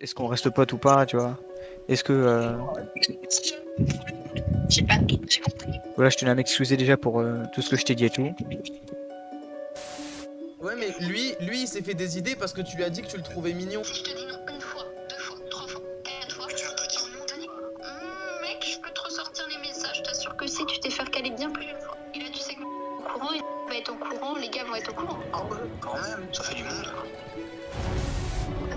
est-ce qu'on reste potes ou pas, tu vois? Est-ce que J'ai pas j'ai compris. voilà, je tenais à m'excuser déjà pour tout ce que je t'ai dit et tout. Ouais, mais lui, il s'est fait des idées parce que tu lui as dit que tu le trouvais mignon. Si je te dis non une fois, deux fois, trois fois, quatre fois, tu vas pas dire non, Denis. Mec, je peux te ressortir les messages, je t'assure que si tu t'es fait recaler bien plus d'une fois. Et là, tu sais que au courant, il va être au courant, les gars vont être au courant. Ah ouais, quand même, ça fait du monde.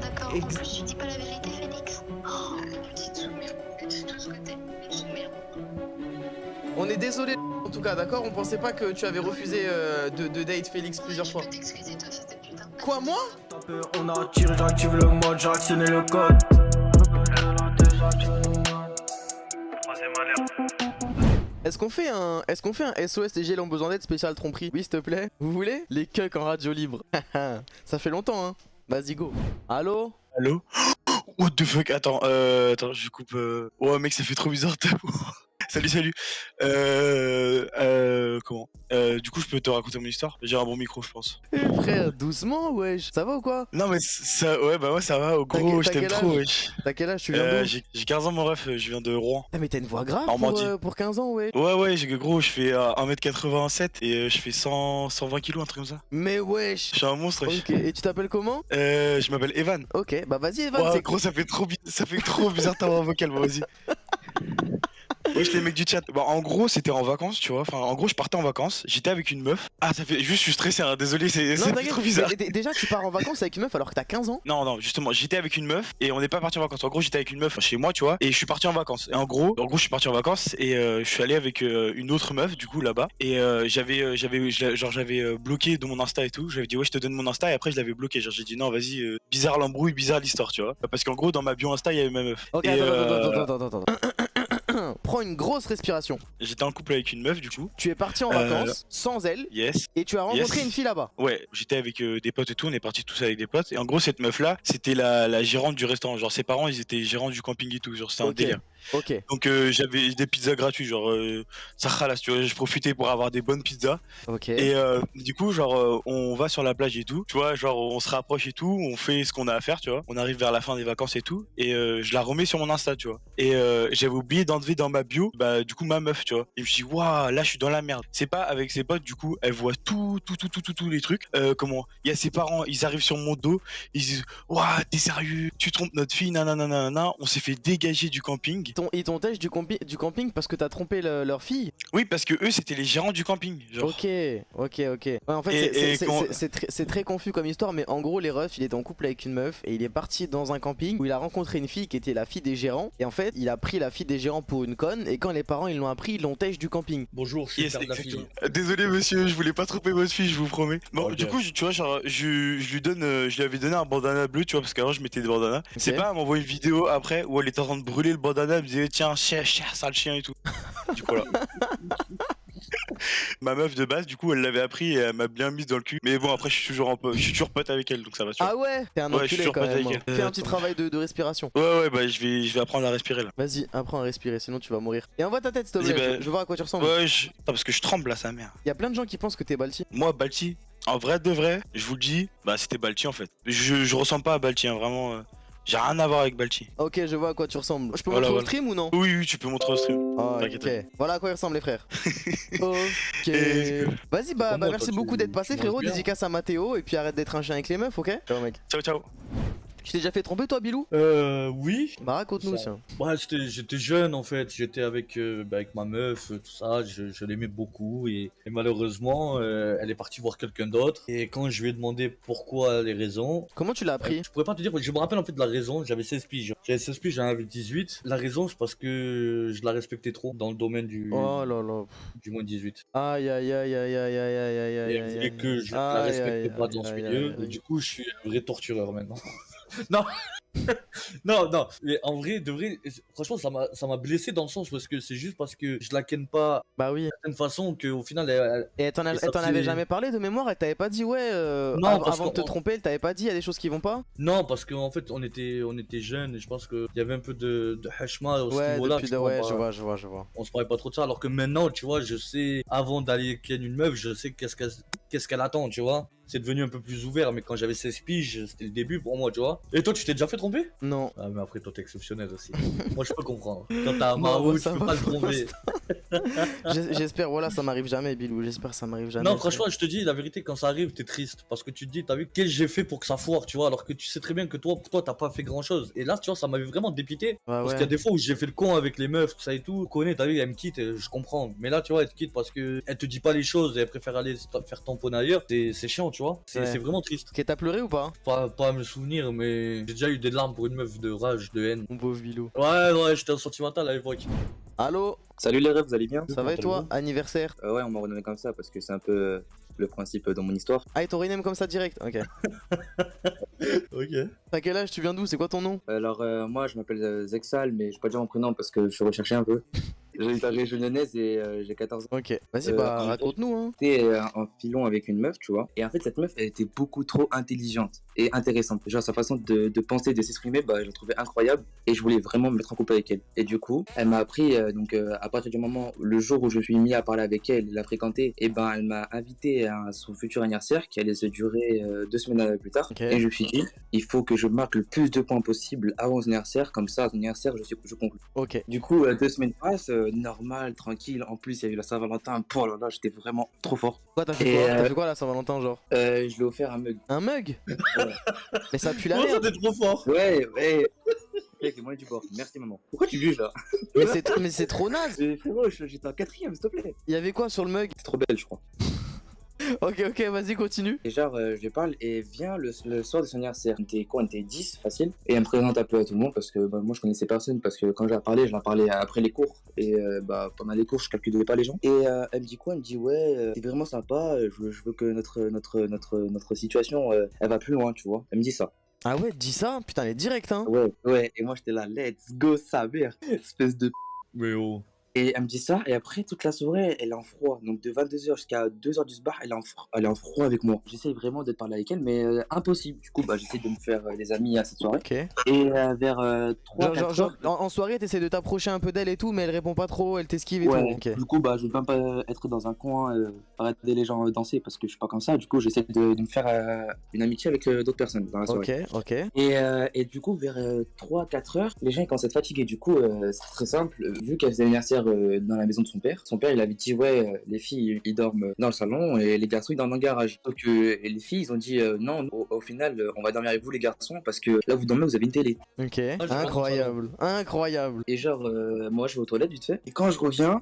D'accord, en plus, tu dis pas la vérité, Félix. Oh, petite sous-merde, c'est tout ce que t'es, une sous-merde. On est désolé en tout cas, d'accord? On pensait pas que tu avais refusé de date Félix plusieurs fois. Je peux t'excuser, toi, fils de putain. Quoi, moi? On a tiré, j'active le mode, j'ai actionné le code. Est-ce qu'on fait un SOS les GL ont besoin d'aide spécial tromperie? Oui, s'il te plaît. Vous voulez? Les cucks en radio libre. Ça fait longtemps, hein. Vas-y, go. Allô? Allô? What the fuck? Attends, je coupe. Ouais, mec, ça fait trop bizarre ta voix. Salut, salut. Comment? Du coup, je peux te raconter mon histoire? J'ai un bon micro, je pense. Eh frère, doucement, wesh. Ça va ou quoi? Non, mais ça, ouais, bah ouais, ça va. Au gros, je t'as t'aime quel trop, âge? wesh. T'as quel âge? Tu viens d'où? J'ai 15 ans, mon ref, je viens de Rouen. Ah, mais t'as une voix grave Normandie. pour 15 ans, ouais. Ouais, gros, je fais 1m87 et je fais 120 kilos, un truc comme ça. Mais wesh. Je suis un monstre, wesh. Ok, et tu t'appelles comment? Je m'appelle Evan. Ok, bah vas-y, Evan. Ouais, gros, ça fait trop bizarre ta voix vocale, bon, vas-y. Wesh les mecs du chat. Bah en gros c'était en vacances tu vois. Enfin en gros je partais en vacances. J'étais avec une meuf. Ah ça fait. Juste je suis stressé hein. Désolé c'est Non, trop bizarre. déjà, tu pars en vacances avec une meuf alors que t'as 15 ans? Non justement j'étais avec une meuf et on n'est pas parti en vacances. En gros j'étais avec une meuf chez moi tu vois. Et je suis parti en vacances. Et en gros je suis parti en vacances et je suis allé avec une autre meuf du coup là-bas. Et j'avais bloqué de mon Insta et tout. J'avais dit ouais je te donne mon Insta et après je l'avais bloqué. Genre j'ai dit non vas-y bizarre l'embrouille, bizarre l'histoire tu vois. Parce qu'en gros dans ma bio Insta il y avait ma meuf. Ok, Et, attends. Prends une grosse respiration. J'étais en couple avec une meuf du coup. Tu es parti en vacances sans elle Yes. et tu as rencontré Yes. une fille là-bas. Ouais, j'étais avec des potes et tout, on est partis tous avec des potes. Et en gros, cette meuf-là, c'était la gérante du restaurant. Genre, ses parents, ils étaient gérants du camping et tout. Genre, c'était un Ok. délire. Ok. Donc, j'avais des pizzas gratuites. Genre, ça ralasse, tu vois. Je profitais pour avoir des bonnes pizzas. Ok. Et du coup, genre, on va sur la plage et tout. Tu vois, genre, on se rapproche et tout. On fait ce qu'on a à faire, tu vois. On arrive vers la fin des vacances et tout. Et je la remets sur mon Insta, tu vois. Et j'avais oublié d'enlever dans ma bio, bah, du coup, ma meuf, tu vois. Et je me suis dit, waouh, là, je suis dans la merde. C'est pas avec ses potes, du coup, elle voit tous les trucs. Comment il y a ses parents, ils arrivent sur mon dos, ils disent waouh t'es sérieux, tu trompes notre fille, nanana. On s'est fait dégager du camping. Ils t'ont têche du camping parce que t'as trompé leur fille? Oui parce que eux c'était les gérants du camping genre. Ok. Ouais, en fait c'est très confus comme histoire, mais en gros les refs, il était en couple avec une meuf et il est parti dans un camping où il a rencontré une fille qui était la fille des gérants. Et en fait il a pris la fille des gérants pour une conne, et quand les parents ils l'ont appris, ils l'ont têche du camping. Bonjour, je suis le Yes, père de la fille. désolé monsieur, je voulais pas tromper votre fille, je vous promets. Bon Ok. du coup tu vois genre je lui avais donné un bandana bleu tu vois parce qu'avant je mettais des bandanas. Ok. C'est pas elle m'envoie une vidéo après où elle était en train de brûler le bandana, elle me disait tiens chien sale chien et tout. Du coup là. Ma meuf de base, du coup, elle l'avait appris et elle m'a bien mise dans le cul. Mais bon, après, je suis toujours pote avec elle, donc ça va. Tu vois. Ah ouais, t'es un Ouais, je suis enculé toujours quand pote même. avec elle. Fais un petit travail de respiration. Ouais, bah je vais apprendre à respirer là. Vas-y, apprends à respirer, sinon tu vas mourir. Et envoie ta tête, s'il te Vas-y, plaît. bah, Je veux voir à quoi tu ressembles. Ouais, Attends, parce que je tremble là, sa mère. Y a plein de gens qui pensent que t'es Balti. Moi, Balti, en vrai de vrai, je vous le dis, bah c'était Balti en fait. Je ressemble pas à Balti, hein, vraiment. J'ai rien à voir avec Balti. Ok, je vois à quoi tu ressembles. Je peux Voilà, montrer au voilà. stream ou non? Oui, tu peux montrer au stream. Ah, T'inquiète. ok. Voilà à quoi ils ressemblent les frères. Ok. Et- Vas-y, bah Comment, merci toi, beaucoup tu- d'être passé, tu frérot. manges bien Dédicace à Mathéo, et puis arrête d'être un chien avec les meufs, ok? Ciao, mec. Ciao. Tu t'es déjà fait tromper, toi, Bilou? Oui. Bah, raconte-nous, Ça- tiens. Ouais, j'étais jeune en fait, j'étais avec ma meuf, tout ça, je l'aimais beaucoup et malheureusement elle est partie voir quelqu'un d'autre. Et quand je lui ai demandé pourquoi les raisons, Comment tu l'as appris? je pourrais pas te dire, je me rappelle en fait de la raison, j'avais 16 piges. J'avais 16 piges, j'en avais 18. La raison c'est parce que je la respectais trop dans le domaine Oh là là. du moins 18. Aïe aïe aïe aïe aïe aïe aïe aïe aïe Et elle aïe voulait aïe. que je la Aïe, respecte aïe, pas dans ce aïe, milieu. aïe, aïe. Et du coup, je suis un vrai tortureur maintenant. Non, non, mais en vrai, de vrai, franchement, ça m'a blessé dans le sens parce que c'est juste parce que je la ken pas Bah oui. d'une certaine façon qu'au final, Et elle t'en Et ça avait fait- jamais parlé de mémoire? Elle t'avait pas dit, ouais, Non, parce avant de te qu'on- tromper, elle t'avait pas dit, il y a des choses qui vont pas? non, parce qu'en fait, on était jeunes et je pense qu'il y avait un peu de hashma à ce Ouais, niveau-là. depuis tu de... vois, ouais, bah, je vois. on se parlait pas trop de ça, alors que maintenant, tu vois, je sais, avant d'aller ken une meuf, je sais qu'est-ce qu'elle attend, tu vois. C'est devenu un peu plus ouvert, mais quand j'avais 16 piges, c'était le début pour moi, tu vois. Et toi, tu t'es déjà fait trompé? Non. Ah, mais après, toi, t'es exceptionnel aussi. Moi, je peux comprendre. Quand t'as un Non, marabout, tu ça peux va, pas le tromper. J'espère, voilà, ça m'arrive jamais, Bilou. J'espère que ça m'arrive jamais. Non, franchement, je te dis, la vérité, quand ça arrive, t'es triste. Parce que tu te dis, t'as vu, qu'est-ce que j'ai fait pour que ça foire, tu vois, alors que tu sais très bien que toi, pour toi, t'as pas fait grand chose. Et là, tu vois, ça m'avait vraiment dépité. Parce qu'il y a des fois où j'ai fait le con avec les meufs, tout ça et tout. Connais, t'as vu, elle me quitte, je comprends. Mais là, tu vois, elle te quitte parce que elle te dit pas les choses et elle préfère aller faire tamponner ailleurs. C'est chiant, tu vois. C'est vraiment triste. Ok, t'as pleuré ou pas? Pas à me souvenir, mais j'ai déjà eu des larmes pour une meuf de rage, de haine. Mon pauvre Bilou. Ouais, j'étais sentimental à l'époque. Allô? Salut les rêves, vous allez bien? Ça va et toi? Anniversaire? Ouais, on m'a renommé comme ça parce que c'est un peu le principe dans mon histoire. Ah, ils t'ont rename comme ça direct? Ok. Ok. T'as quel âge? Tu viens d'où? C'est quoi ton nom? Alors moi je m'appelle Zexal, mais je peux pas dire mon prénom parce que je suis recherché un peu. J'habite à région lyonnaise et j'ai 14 ans. Ok. Vas-y, bah en raconte-nous hein. J'étais en filon avec une meuf, tu vois. Et en fait cette meuf elle était beaucoup trop intelligente et intéressante. Genre sa façon de penser, de s'exprimer, bah je la trouvais incroyable et je voulais vraiment me mettre en couple avec elle. Et du coup elle m'a appris à partir du moment, le jour où je me suis mis à parler avec elle, la fréquenter, et ben elle m'a invité à son futur anniversaire qui allait se durer 2 semaines plus tard. Okay. Et je me suis dit il faut que je marque le plus de points possible avant son anniversaire, comme ça à son anniversaire je conclue. Ok. Du coup 2 semaines passent, normal, tranquille. En plus il y a eu la Saint-Valentin, oh là là j'étais vraiment trop fort. Quoi, t'as fait quoi? T'as fait quoi la Saint-Valentin genre? Je lui ai offert un mug. Un mug? Mais ça pue la Comment ça, merde. t'es trop fort? Ouais. Mec, moi du bord. Merci maman. Pourquoi tu juges là? Mais c'est trop naze. Frérot, j'étais en 4ème, s'il te plaît. Il y avait quoi sur le mug? C'est trop belle, je crois. Ok, vas-y, continue. Et genre, je lui parle et vient le soir de son anniversaire. On était quoi? On était 10, facile. Et elle me présente un peu à tout le monde parce que moi je connaissais personne. Parce que quand je la parlais après les cours. Et pendant les cours, je calculais pas les gens. Et elle me dit quoi? Elle me dit ouais, c'est vraiment sympa. Je veux que notre situation, elle va plus loin, tu vois. Elle me dit ça. Ah ouais, dis ça? Putain, elle est directe hein. Ouais. Et moi j'étais là, let's go, sa mère. Espèce de. Mais oh. Et elle me dit ça, et après, toute la soirée, elle est en froid. Donc de 22h jusqu'à 2h du soir, elle est en froid avec moi. J'essaye vraiment de parler avec elle, mais impossible. Du coup, j'essaie de me faire des amis à cette soirée. Ok. Et vers 3 genre en soirée, t'essaies de t'approcher un peu d'elle et tout, mais elle répond pas trop, elle t'esquive et tout. Ok. Du coup, je veux même pas être dans un coin, arrêter les gens danser, parce que je suis pas comme ça. Du coup, j'essaie de me faire une amitié avec d'autres personnes dans la soirée. Ok. Et du coup, vers 3-4 heures, les gens ils commencent à être fatigués. Du coup, c'est très simple. Vu qu'elle faisait l'anniversaire dans la maison de son père il avait dit ouais, les filles ils dorment dans le salon et les garçons ils dorment dans le garage. Donc les filles ils ont dit non, au final on va dormir avec vous les garçons parce que là vous dormez, vous avez une télé. Ok. Incroyable. Et genre moi je vais aux toilettes vite fait. Et quand je reviens,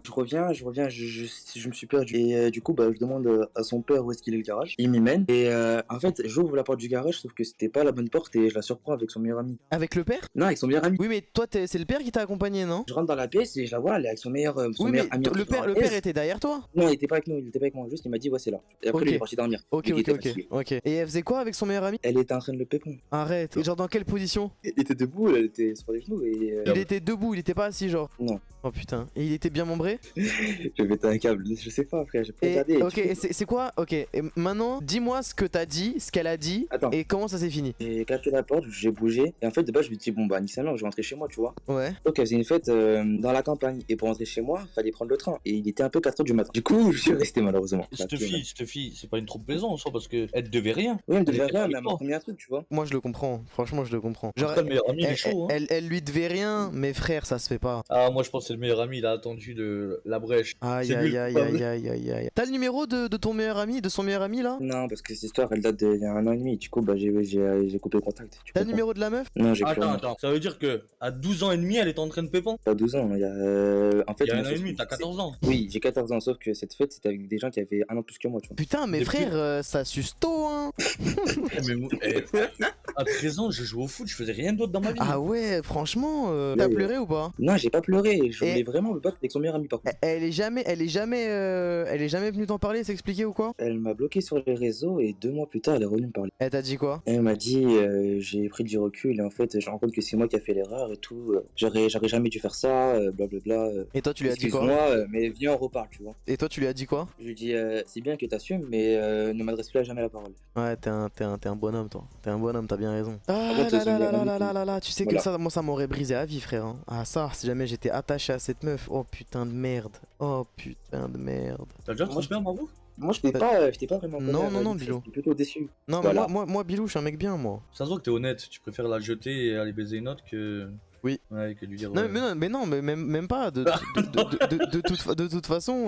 je me suis perdu. Et du coup je demande à son père où est-ce qu'il est le garage. Il m'y mène. Et en fait j'ouvre la porte du garage sauf que c'était pas la bonne porte et je la surprends avec son meilleur ami. Avec le père? Non, avec son meilleur ami. Oui, mais toi c'est le père qui t'a accompagné, non? Je rentre dans la pièce et je la vois, elle est avec son meilleur ami. Le père était derrière toi? Non, il était pas avec nous, il était pas avec moi. Juste, il m'a dit, ouais, c'est là. Et après, il est parti dormir. Ok. Et elle faisait quoi avec son meilleur ami? Elle était en train de le pépon. Arrête. Et genre, dans quelle position? Il était debout, elle était sur les genoux et. Il était debout, il était pas assis, genre? Non. Oh putain. Et il était bien membré? Je vais un câble. Je sais pas, frère, j'ai pas regardé. Ok, et c'est quoi? Ok. Et maintenant, dis-moi ce que t'as dit, ce qu'elle a dit. Attends. Et comment ça s'est fini? J'ai claqué la porte, j'ai bougé. Et en fait, de base, je me dis, bon, ni ça, non, je vais rentrer chez moi, tu vois. Ouais. Donc, c'est une fête dans la campagne. Et pour rentrer chez moi, fallait prendre le train. Et il était un peu 4h du matin. Du coup, je suis resté malheureusement. Cette fille, c'est pas une trompe plaisante en soi parce que elle devait rien. Oui, elle devait rien, mais elle m'a promis un truc, tu vois. Moi, je le comprends. Franchement, je le comprends. Genre, le meilleur ami, il est chaud. Hein. Elle lui devait rien, mais frère, ça se fait pas. Ah, moi, je pense que c'est le meilleur ami, il a attendu la brèche. Aïe. T'as le numéro de ton meilleur ami, de son meilleur ami là? Non, parce que cette histoire, elle date d'il y a 1 an et demi. Du coup, j'ai coupé le contact. T'as le numéro de la meuf? Non, j'ai plus. Attends. Ça veut dire que à 12 ans et demi, elle était en train de pépon? Pas 12 ans, il y a. En fait, il y a 1 an et demi, t'as 14 ans. Oui, j'ai 14 ans, sauf que cette fête, c'était avec des gens qui avaient 1 an plus que moi, tu vois. Putain, mais frère, ça suce tôt, hein. À 13 ans, je jouais au foot, je faisais rien d'autre dans ma vie. Ah ouais, franchement, t'as pleuré ou pas? Non, j'ai pas pleuré, je voulais vraiment me battre avec son meilleur ami par contre. Elle est jamais venue t'en parler, s'expliquer ou quoi? Elle m'a bloqué sur les réseaux et 2 mois plus tard, elle est revenue me parler. Elle t'a dit quoi? Elle m'a dit, j'ai pris du recul et en fait, je me rends compte que c'est moi qui a fait l'erreur et tout. J'aurais jamais dû faire ça, blablabla. Et toi, tu lui as dit quoi? Excuse-moi, mais viens, on reparle, tu vois. Et toi, tu lui as dit quoi? Je lui ai dit, c'est bien que t'assumes, mais ne m'adresse plus à jamais la parole. Ouais, t'es un bonhomme, toi. T'es un bonhomme, t'as bien raison. Ah là, tu sais que ça, moi, ça m'aurait brisé la vie, frère. Hein. Ah, ça, si jamais j'étais attaché à cette meuf. Oh putain de merde. T'as déjà trompé un bravo? Moi, j'étais pas vraiment. Non, colère, non, Lisa, Bilou. j'étais plutôt déçu. Non, Voilà. mais moi, Bilou, je suis un mec bien, moi. Ça se voit que t'es honnête, tu préfères la jeter et aller baiser une autre que. Oui. Ouais, que lui dire. Non, ouais. mais non, mais même pas. De toute façon,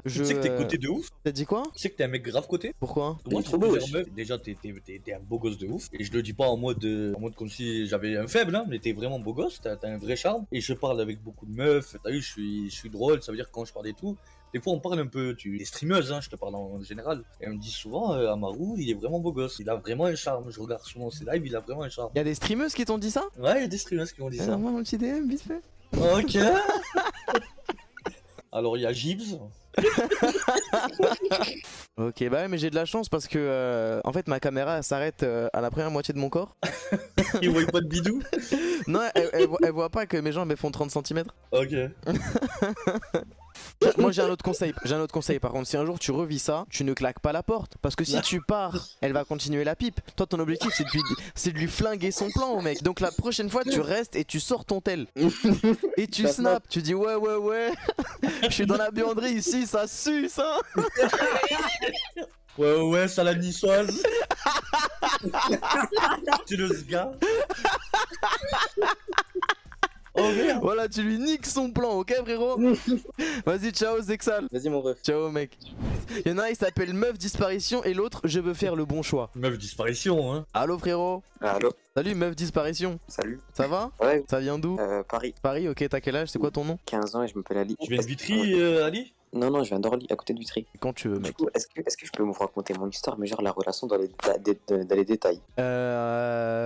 Tu sais que t'es coté de ouf. T'as dit quoi? Tu sais que t'es un mec grave coté. Pourquoi? Moi, trop j'ai beau, plusieurs meufs. Déjà, t'es un beau gosse de ouf. Et je le dis pas en mode comme si j'avais un faible, hein, mais t'es vraiment beau gosse. T'as un vrai charme. Et je parle avec beaucoup de meufs. T'as vu, je suis drôle. Ça veut dire que quand je parle et tout. Des fois, on parle un peu des streameuses, hein, je te parle en général. Et elle me dit souvent, Amaru, il est vraiment beau gosse. Il a vraiment un charme. Je regarde souvent ses lives, il a vraiment un charme. Y'a des streameuses qui t'ont dit ça? Ouais, il y a des streameuses qui m'ont dit ça. Moi, mon petit DM, vite fait. Ok. Alors, il y a Gibbs. Ok, bah ouais, mais j'ai de la chance parce que en fait ma caméra elle s'arrête à la première moitié de mon corps. Il voit pas de bidou. Non, elle voit pas que mes jambes elles font 30 cm. Ok. Moi j'ai un autre conseil par contre, si un jour tu revis ça, tu ne claques pas la porte. Parce que si tu pars, elle va continuer la pipe. Toi ton objectif c'est de lui flinguer son plan au mec. Donc la prochaine fois tu restes et tu sors ton tel. Et tu snaps, tu dis ouais. Je suis dans la buanderie ici, ça suce hein. Ouais, salade niçoise. Tu le gars. Oh merde. Voilà, tu lui niques son plan, ok frérot. Vas-y, ciao Zexal. Vas-y, mon ref. Ciao mec. Y'en a un il s'appelle Meuf Disparition et l'autre Je veux faire le bon choix. Meuf disparition, hein. Allo frérot. Allô. Salut Meuf Disparition. Salut. Ça va? Ouais. Ça vient d'où? Paris. Paris, ok, t'as quel âge? C'est quoi ton nom? 15 ans et je m'appelle Ali. Tu viens de Vitry, Ali? Non, je viens d'Orly, à côté de Vitry. Quand tu veux Du mec. coup, est-ce que je peux vous raconter mon histoire, mais genre la relation dans les détails?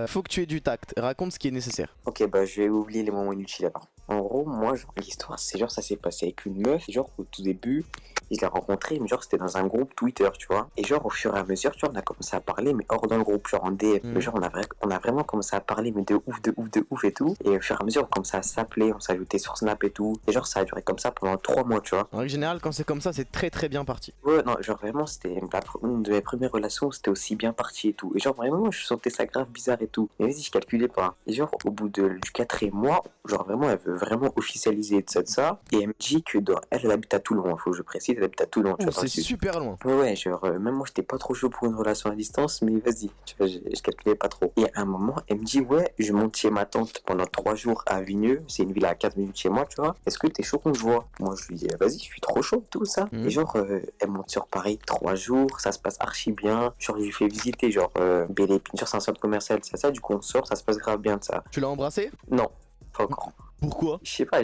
Faut que tu aies du tact, raconte ce qui est nécessaire. Ok, bah je vais oublier les moments inutiles alors. En gros, moi, genre, l'histoire, c'est genre ça s'est passé avec une meuf, genre au tout début, je l'ai rencontrée, mais genre c'était dans un groupe Twitter, tu vois. Et genre au fur et à mesure, tu vois, on a commencé à parler, mais hors dans le groupe, genre en DM. Mais genre on a vraiment commencé à parler, mais de ouf et tout. Et au fur et à mesure, on commençait à s'appeler, on s'ajoutait sur Snap et tout. Et genre ça a duré comme ça pendant 3 mois, tu vois. En règle générale, quand c'est comme ça, c'est très bien parti. Ouais, non, genre vraiment, c'était une de mes premières relations, c'était aussi bien parti et tout. Et genre vraiment, je sentais ça grave bizarre et tout. Mais vas-y, je calculais pas. Et genre, au bout du 4e mois, genre vraiment, elle veut vraiment officialiser de ça. Et elle me dit que elle habite à Toulon, faut que je précise, elle habite à Toulon. Tu vois, C'est super loin. Ouais, genre, même moi, j'étais pas trop chaud pour une relation à distance, mais vas-y, tu vois, je calculais pas trop. Et à un moment, elle me dit, ouais, je monte chez ma tante pendant 3 jours à Vigneux, c'est une ville à 15 minutes chez moi, tu vois. Est-ce que t'es chaud qu'on se voit? Moi, je lui dis, vas-y, je suis trop chaud, tout ça. Et genre, elle monte sur Paris 3 jours, ça se passe archi bien. Genre, je lui fais visiter, genre, Belle Épine, genre, c'est un centre commercial, c'est ça, du coup, on sort, ça se passe grave bien de ça. Tu l'as embrassé? Non, pas encore. Pourquoi? Je sais pas,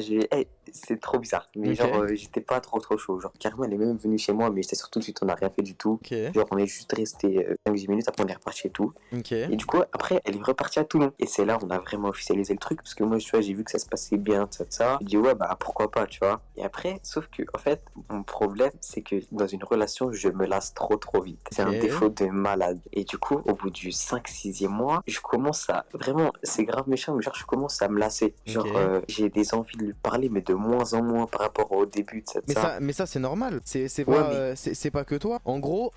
c'est trop bizarre. Mais Ok. genre, j'étais pas trop chaud. Genre, carrément, elle est même venue chez moi, mais j'étais surtout de suite, on a rien fait du tout. Ok. Genre, on est juste resté 5-10 minutes, après on est reparti et tout. Ok. Et du coup, après, elle est repartie à Toulon. Et c'est là où on a vraiment officialisé le truc, parce que moi, tu vois, j'ai vu que ça se passait bien, ça. J'ai dit, ouais, bah pourquoi pas, tu vois. Et après, sauf que, en fait, mon problème, c'est que dans une relation, je me lasse trop vite. C'est un Ok. défaut de malade. Et du coup, au bout du 5-6e mois, je commence à, vraiment, c'est grave méchant, mais genre, je commence à me lasser. Genre, Ok. j'ai des envies de lui parler, mais de moins en moins par rapport au début de cette Mais ça c'est normal, c'est Ouais, pas, c'est pas que toi. En gros,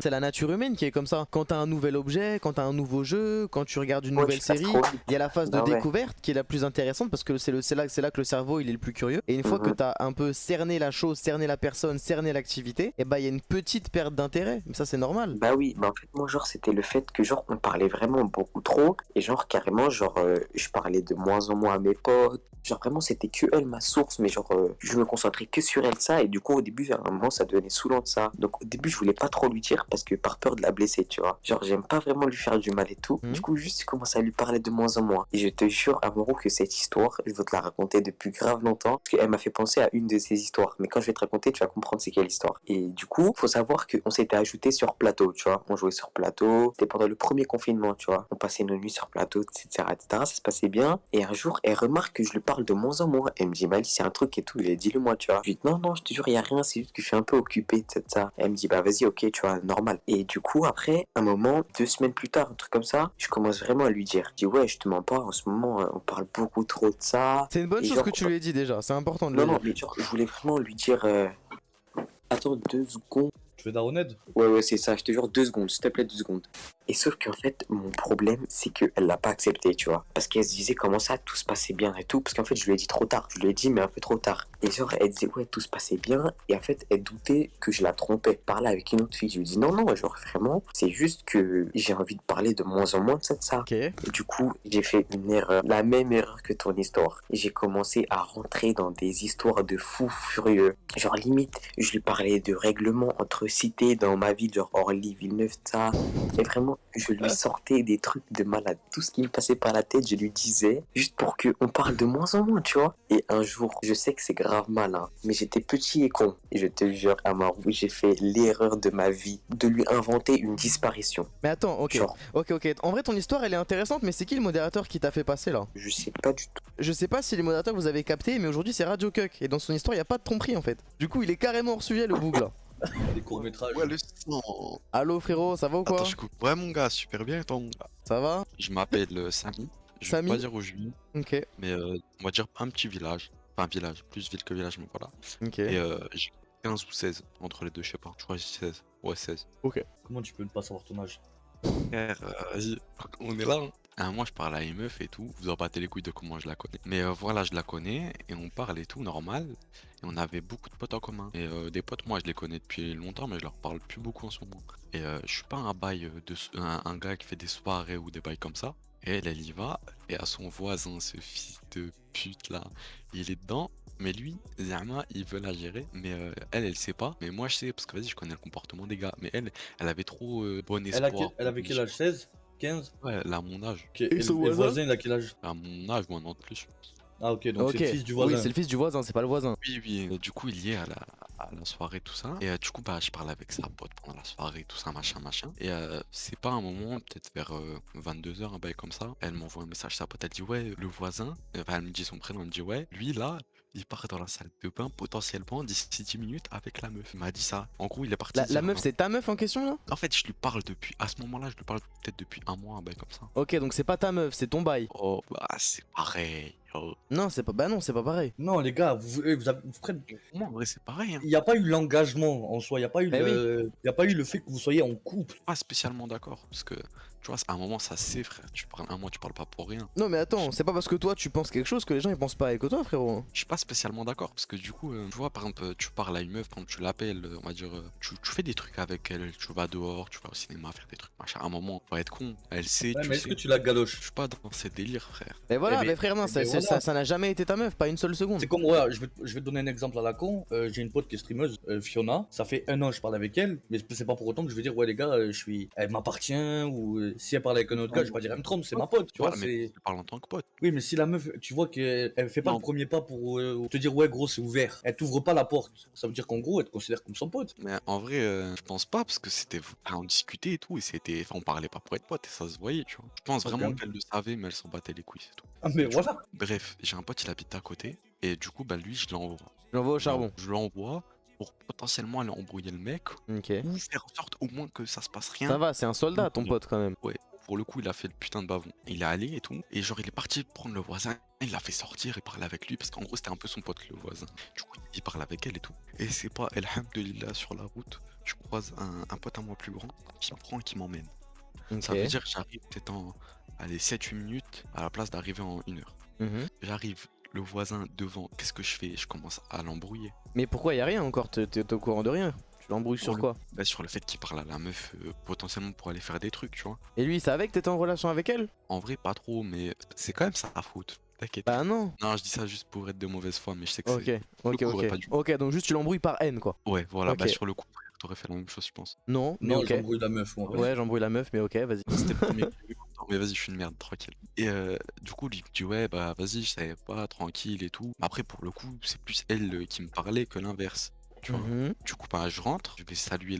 c'est la nature humaine qui est comme ça. Quand t'as un nouvel objet, quand t'as un nouveau jeu, quand tu regardes une nouvelle série, il y a la phase de Ah ouais. découverte qui est la plus intéressante parce que c'est là que le cerveau il est le plus curieux. Et une fois que t'as un peu cerné la chose, cerné la personne, cerné l'activité, et bah il y a une petite perte d'intérêt. Mais ça c'est normal. Bah oui, bah en fait moi genre c'était le fait que genre on parlait vraiment beaucoup trop et genre carrément genre je parlais de moins en moins à mes potes, genre vraiment c'était que elle ma source mais genre je me concentrais que sur elle ça et du coup au début à un moment ça devenait saoulant de ça. Donc au début je voulais pas trop lui dire parce que par peur de la blesser, tu vois. Genre j'aime pas vraiment lui faire du mal et tout. Du coup juste je commence à lui parler de moins en moins et je te jure Amouroux que cette histoire, je veux te la raconter depuis grave longtemps parce qu'elle m'a fait penser à une de ces histoires. Mais quand je vais te raconter, tu vas comprendre c'est quelle histoire. Et du coup, faut savoir qu'on s'était ajouté sur plateau, tu vois. On jouait sur plateau. C'était pendant le premier confinement, tu vois. On passait nos nuits sur plateau, etc., etc. Ça se passait bien. Et un jour, elle remarque que je lui parle de moins en moins. Elle me dit, Mali, c'est un truc et tout. Je lui ai dit, dis-le-moi, tu vois. Je lui dis, non, je te jure, il y a rien. C'est juste que je suis un peu occupé, etc. Elle me dit, bah vas-y, ok, tu vois, normal. Et du coup, après, un moment, 2 semaines plus tard, un truc comme ça, je commence vraiment à lui dire. Je dis, ouais, je te mens pas. En ce moment, on parle beaucoup trop de ça. C'est une bonne Et chose genre, que tu lui aies dit déjà. C'est important de le Non, dire. non, mais genre, je voulais vraiment lui dire. Attends 2 secondes. Tu veux Daroned? Ouais, c'est ça, je te jure 2 secondes, s'il te plaît, 2 secondes. Et sauf qu'en fait, mon problème, c'est qu'elle l'a pas accepté, tu vois. Parce qu'elle se disait comment ça, tout se passait bien et tout. Parce qu'en fait, je lui ai dit trop tard. Je lui ai dit, mais un peu trop tard. Et genre, elle disait, ouais, tout se passait bien. Et en fait, elle doutait que je la trompais. Parler avec une autre fille. Je lui ai dit, non, non, genre, vraiment, c'est juste que j'ai envie de parler de moins en moins de ça. Ok. Et du coup, j'ai fait une erreur. La même erreur que ton histoire. Et j'ai commencé à rentrer dans des histoires de fous furieux. Genre, limite, je lui parlais de règlements entre cités dans ma ville, genre Orly, Villeneuve, ça. Et vraiment, je lui sortais des trucs de malade. Tout ce qui me passait par la tête, je lui disais, juste pour qu'on parle de moins en moins, tu vois. Et un jour, je sais que c'est grave malin, mais j'étais petit et con. Et je te jure, Amaru, j'ai fait l'erreur de ma vie de lui inventer une disparition. Mais attends, ok. Genre, Ok. En vrai, ton histoire, elle est intéressante, mais c'est qui le modérateur qui t'a fait passer là? je sais pas du tout. Je sais pas si les modérateurs vous avez capté, mais aujourd'hui c'est Radio Cuck. Et dans son histoire, il y a pas de tromperie en fait. Du coup, il est carrément hors sujet le boug là. Des courts-métrages. Ouais, le sang. Allo frérot, ça va ou quoi? Attends, je coupe. Ouais, mon gars, super bien, ton gars. Ça va? Je m'appelle Samy. Je vais Samy pas dire où je vis, Ok. mais on va dire un petit village. Enfin, un village, plus ville que village, mais voilà. Ok. Et j'ai 15 ou 16 entre les deux, je sais pas. Je crois que j'ai 16. Ouais, 16. Comment tu peux ne pas savoir ton âge? Frère, vas-y, on est là. Hein. Moi, je parle à une meuf et tout. Vous en battez les couilles de comment je la connais. Mais voilà, je la connais et on parle et tout, normal. Et on avait beaucoup de potes en commun. Et des potes, moi, je les connais depuis longtemps, mais je leur parle plus beaucoup en ce moment. Et je suis pas un bail un gars qui fait des soirées ou des bails comme ça. Et elle y va. Et à son voisin, ce fils de pute là, il est dedans. Mais lui, Zama, il veut la gérer, mais elle sait pas. Mais moi, je sais, parce que vas-y, je connais le comportement des gars. Mais elle avait trop bon espoir. Elle avait quel âge? 16? 15? Ouais, elle a mon âge. Ok. Et le voisin, il a quel âge? À mon âge, ou un an de plus. Ah ok, donc c'est le fils du voisin. Oui, c'est le fils du voisin, c'est pas le voisin. Oui, oui. Du coup, il y est à la soirée, tout ça. Et du coup, bah, je parle avec sa pote pendant la soirée, tout ça, machin. Et c'est pas un moment, peut-être vers 22h, un bail comme ça. Elle m'envoie un message, sa pote, elle dit, ouais, le voisin. Enfin, elle me dit son prénom, elle me dit, ouais, lui là, il part dans la salle de bain potentiellement d'ici 10 minutes avec la meuf. Il m'a dit ça. En gros, il est parti. La meuf, c'est ta meuf en question là? En fait, je lui parle depuis. À ce moment-là, je lui parle peut-être depuis un mois, un bail comme ça. Ok, donc c'est pas ta meuf, c'est ton bail. Oh, bah, c'est pareil. Oh. Non, c'est pas. Bah non, c'est pas pareil. Non, les gars, vous prenez. Moi, en vrai, c'est pareil. Hein. Il n'y a pas eu l'engagement en soi, il n'y a pas eu il y a pas eu le fait que vous soyez en couple. Pas spécialement d'accord, parce que tu vois, à un moment, ça c'est frère. Tu parles un mois, tu parles pas pour rien. Non, mais attends, c'est pas parce que toi tu penses quelque chose que les gens ils pensent pas avec toi, frérot. Je suis pas spécialement d'accord, parce que du coup, tu vois, par exemple, tu parles à une meuf, quand tu l'appelles, on va dire, tu fais des trucs avec elle, tu vas dehors, tu vas au cinéma, faire des trucs, machin. À un moment, on va être con, elle sait. Ouais, tu mais sais. est-ce que tu la galoches? Je suis pas dans ces délires, frère. Mais voilà, Eh mais frère, non, mais voilà. ça n'a jamais été ta meuf, pas une seule seconde. C'est comme, ouais, je vais te donner un exemple à la con. J'ai une pote qui est streameuse, Fiona. Ça fait 1 an que je parle avec elle, mais c'est pas pour autant que je vais dire, ouais, les gars, elle m'appartient, ou si elle parle avec un autre gars, je vais pas dire, elle me trompe, c'est ma pote, tu vois. Mais tu parles en tant que pote. Oui, mais si la meuf, tu vois qu'elle fait pas Non. le premier pas pour te dire, ouais, gros, c'est ouvert, elle t'ouvre pas la porte, ça veut dire qu'en gros, elle te considère comme son pote. Mais en vrai, je pense pas, parce que c'était. Enfin, on discutait et tout, et c'était. Enfin, on parlait pas pour être pote, et ça se voyait, tu vois. Je pense vraiment Ok. qu'elle le savait, mais elle s'en battait les couilles, c'est tout. Ah, mais voilà. Bref, j'ai un pote, il habite à côté, et du coup, bah lui, je l'envoie. Je l'envoie au charbon. Je l'envoie pour potentiellement aller embrouiller le mec, Ok. ou faire en sorte au moins que ça se passe rien. Ça va, c'est un soldat ton pote quand même. Ouais, pour le coup, il a fait le putain de bavon. Il est allé et tout, et genre, il est parti prendre le voisin, il l'a fait sortir et parler avec lui, parce qu'en gros, c'était un peu son pote, le voisin. Du coup, il parle avec elle et tout. Et c'est pas, elhamdoulilah, sur la route, je croise un pote à moi plus grand, qui me prend et qui m'emmène. Ok. Ça veut dire que j'arrive peut-être en, allez, 7-8 minutes, à la place d'arriver en 1 heure. Mhm. J'arrive, le voisin devant, qu'est-ce que je fais? Je commence à l'embrouiller. Mais pourquoi y a rien encore? T'es au courant de rien? Tu l'embrouilles sur quoi? Bah, sur le fait qu'il parle à la meuf potentiellement pour aller faire des trucs, tu vois. Et lui, il savait que t'étais en relation avec elle? En vrai, pas trop, mais c'est quand même sa faute. T'inquiète. Bah non. Non, je dis ça juste pour être de mauvaise foi, mais je sais que Ok, c'est. ok, le coup aurait ok. pas dû. Ok, donc juste tu l'embrouilles par haine quoi. Ouais, voilà, bah Ok. sur le coup, t'aurais fait la même chose, je pense. Non, mais Non, ok. j'embrouille la meuf, moi. Ouais, j'embrouille la meuf, mais ok, vas-y. C'était le premier qui avait content, mais vas-y, je suis une merde, tranquille. Et du coup, lui il me dit, ouais, bah vas-y, je savais pas, tranquille et tout. Après, pour le coup, c'est plus elle qui me parlait que l'inverse. Tu vois. Mhm. Du coup, bah, je rentre, je vais saluer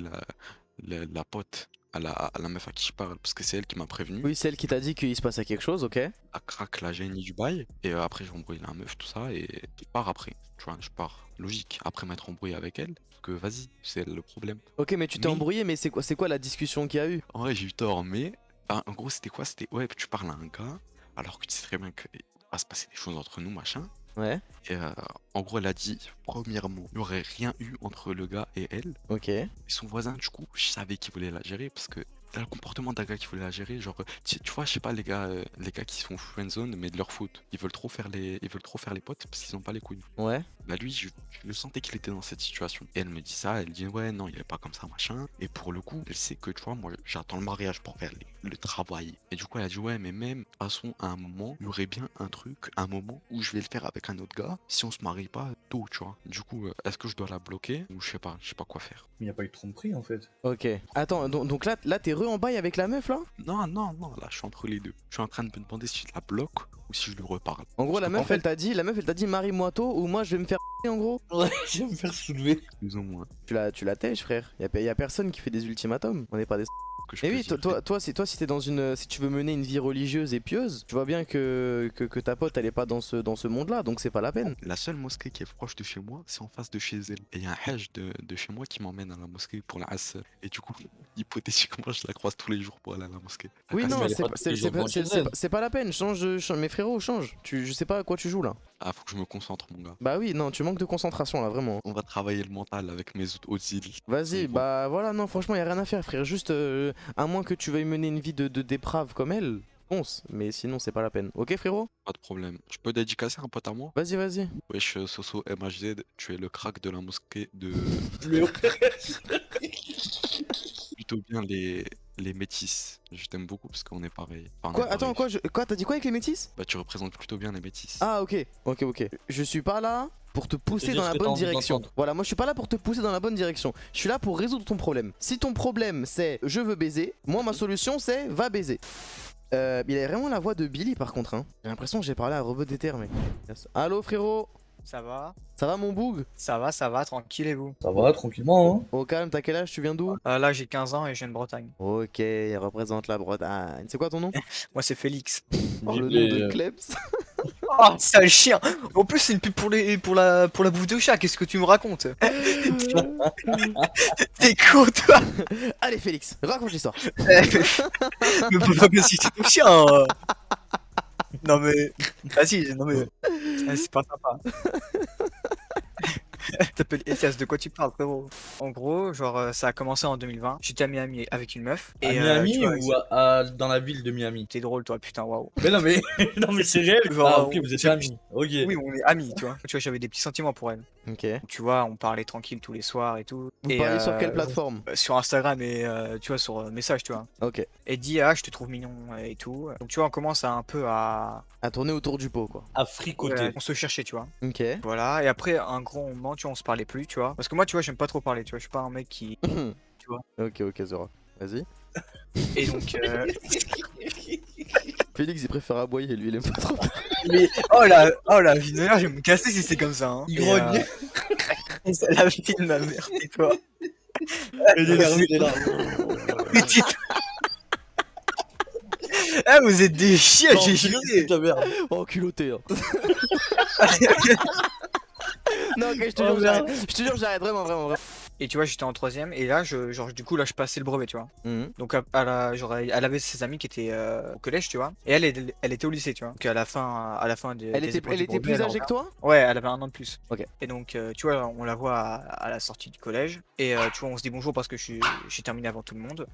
la pote à la meuf à qui je parle, parce que c'est elle qui m'a prévenu. Oui, celle qui t'a dit qu'il se passait quelque chose, ok. Elle craque la génie du bail, et après, j'embrouille la meuf, tout ça, et je pars après. Tu vois, je pars. Logique, après m'être embrouillé avec elle, parce que vas-y, c'est le problème. Ok, mais tu t'es Mais- embrouillé, mais c'est quoi la discussion qu'il y a eu? En vrai, j'ai eu tort, mais enfin, en gros, c'était quoi? C'était ouais, tu parles à un gars, alors que tu sais très bien qu'il va se passer des choses entre nous, machin. Ouais, Et en gros, elle a dit, premièrement, il n'y aurait rien eu entre le gars et elle. ok. Et son voisin, du coup, je savais qu'il voulait la gérer parce que t'as le comportement d'un gars qui voulait la gérer, genre, tu vois, je sais pas, les gars qui se font friendzone, mais de leur faute. Ils veulent trop faire les potes parce qu'ils ont pas les couilles. Ouais. Bah lui, je sentais qu'il était dans cette situation. Et elle me dit ça, elle dit ouais, non, il est pas comme ça, machin. Et pour le coup, elle sait que, tu vois, moi, j'attends le mariage pour faire le travail. Et du coup, elle a dit ouais, mais même, de toute façon, à un moment, il y aurait bien un moment où je vais le faire avec un autre gars si on se marie pas tôt, tu vois. Du coup, est-ce que je dois la bloquer ou je sais pas quoi faire. Mais y a pas eu de tromperie en fait. Ok. Attends, donc là t'es en bail avec la meuf là? Non, là, je suis entre les deux. Je suis en train de me demander si je la bloque ou si je lui reparle. En gros, Parce la que meuf, en fait, elle t'a dit marie-moi tôt ou moi je vais me faire en gros. Ouais, je vais me faire soulever. plus ou moins. Tu la tèches, frère. Y a personne qui fait des ultimatums. On n'est pas des. Que je Et peux oui, dire. toi, si t'es dans si tu veux mener une vie religieuse et pieuse, tu vois bien que ta pote elle est pas dans ce monde-là, donc c'est pas la peine. La seule mosquée qui est proche de chez moi, c'est en face de chez elle. Et il y a un hajj de chez moi qui m'emmène à la mosquée pour la Asr. Et du coup, hypothétiquement, je la croise tous les jours pour aller à la mosquée. À Oui, Castres. non, mais elle est pas tous les jours devant chez elle. c'est pas la peine. Change, mes frérots, change. Je sais pas à quoi tu joues là. Ah, faut que je me concentre, mon gars. Bah oui, non, tu manques de concentration là, vraiment. On va travailler le mental avec mes autres îles. Vas-y, bah voilà, non, franchement, y a rien à faire, frère. Juste, à moins que tu veuilles mener une vie de déprave comme elle, fonce. Mais sinon, c'est pas la peine. Ok, frérot? Pas de problème. Je peux dédicacer un pote à moi? Vas-y. Wesh, Soso MHZ, tu es le crack de la mosquée de. Plutôt bien les métis. Je t'aime beaucoup parce qu'on est pareil. Enfin, on Quoi? est Attends, pareil. quoi? T'as dit quoi avec les métis? Bah, tu représentes plutôt bien les métis. Ah, ok. Je suis pas là pour te pousser dire dans ce la que t'as bonne envie direction. d'entendre. Voilà, moi je suis pas là pour te pousser dans la bonne direction. Je suis là pour résoudre ton problème. Si ton problème c'est je veux baiser, moi ma solution c'est va baiser. Il a vraiment la voix de Billy par contre, hein. J'ai l'impression que j'ai parlé à un robot d'éther, mec. Allô, frérot? Ça va? Ça va, mon boug? Ça va, tranquille et vous? Ça va, tranquillement, hein. Au calme, t'as quel âge? Tu viens d'où? Là, j'ai 15 ans et je viens de Bretagne. Ok, il représente la Bretagne. C'est quoi ton nom? Moi, c'est Félix. Oh, le Les- nom de Klebs. Oh, sale chien! En plus, c'est une pub pour la bouffe de chat, qu'est-ce que tu me racontes? T'es con, toi! Allez, Félix, raconte l'histoire. Mais pas que si c'est ton chien! Non mais. Vas-y, non mais. C'est pas sympa. T'appelles Etias, de quoi tu parles, frérot? En gros, genre, ça a commencé en 2020. J'étais à Miami avec une meuf. À Et, Miami tu vois, ou dans la ville de Miami? t'es drôle, toi, putain, waouh. Mais non, mais, non, mais c'est réel. Genre, Ah, ok, vous êtes amis. Ok. Oui, on est amis, tu vois. Tu vois, j'avais des petits sentiments pour elle. Ok. Tu vois, on parlait tranquille tous les soirs et tout. Vous Et, parlez sur quelle plateforme? Sur Instagram et tu vois, sur message, tu vois. Ok. Elle dit, ah, je te trouve mignon et tout. Donc, tu vois, on commence à un peu à. À tourner autour du pot, quoi. À fricoter. On se cherchait, tu vois. Ok. Voilà, et après, un grand moment, tu vois, on se parlait plus, tu vois. Parce que moi, tu vois, j'aime pas trop parler, tu vois. Je suis pas un mec qui. Tu vois. Ok, Zora. Vas-y. Et donc. Félix, il préfère aboyer, lui, il aime pas trop. Mais. Oh la vie de ma mère, je vais me casser si c'est comme ça. Hein. Il grogne. C'est la vie de ma mère, et toi. Il est énervé, il est là. Petite. Ah, vous êtes des chiens, Non, j'ai Félix, juré. c'est ta merde. Oh, culotté, hein. Non, ok, je te Oh, jure, merde. j'arrête. Je te jure, j'arrête, vraiment. Et tu vois, j'étais en troisième, et là, du coup, là, je passais le brevet, tu vois. Mhm. Donc, elle avait ses amis qui étaient au collège, tu vois. Et elle était au lycée, tu vois. Donc, à la fin Elle des était épreuves du plus brevet, âgée que toi? Ouais, elle avait un an de plus. Ok. Et donc, tu vois, on la voit à la sortie du collège. Et tu vois, on se dit bonjour parce que j'ai terminé avant tout le monde.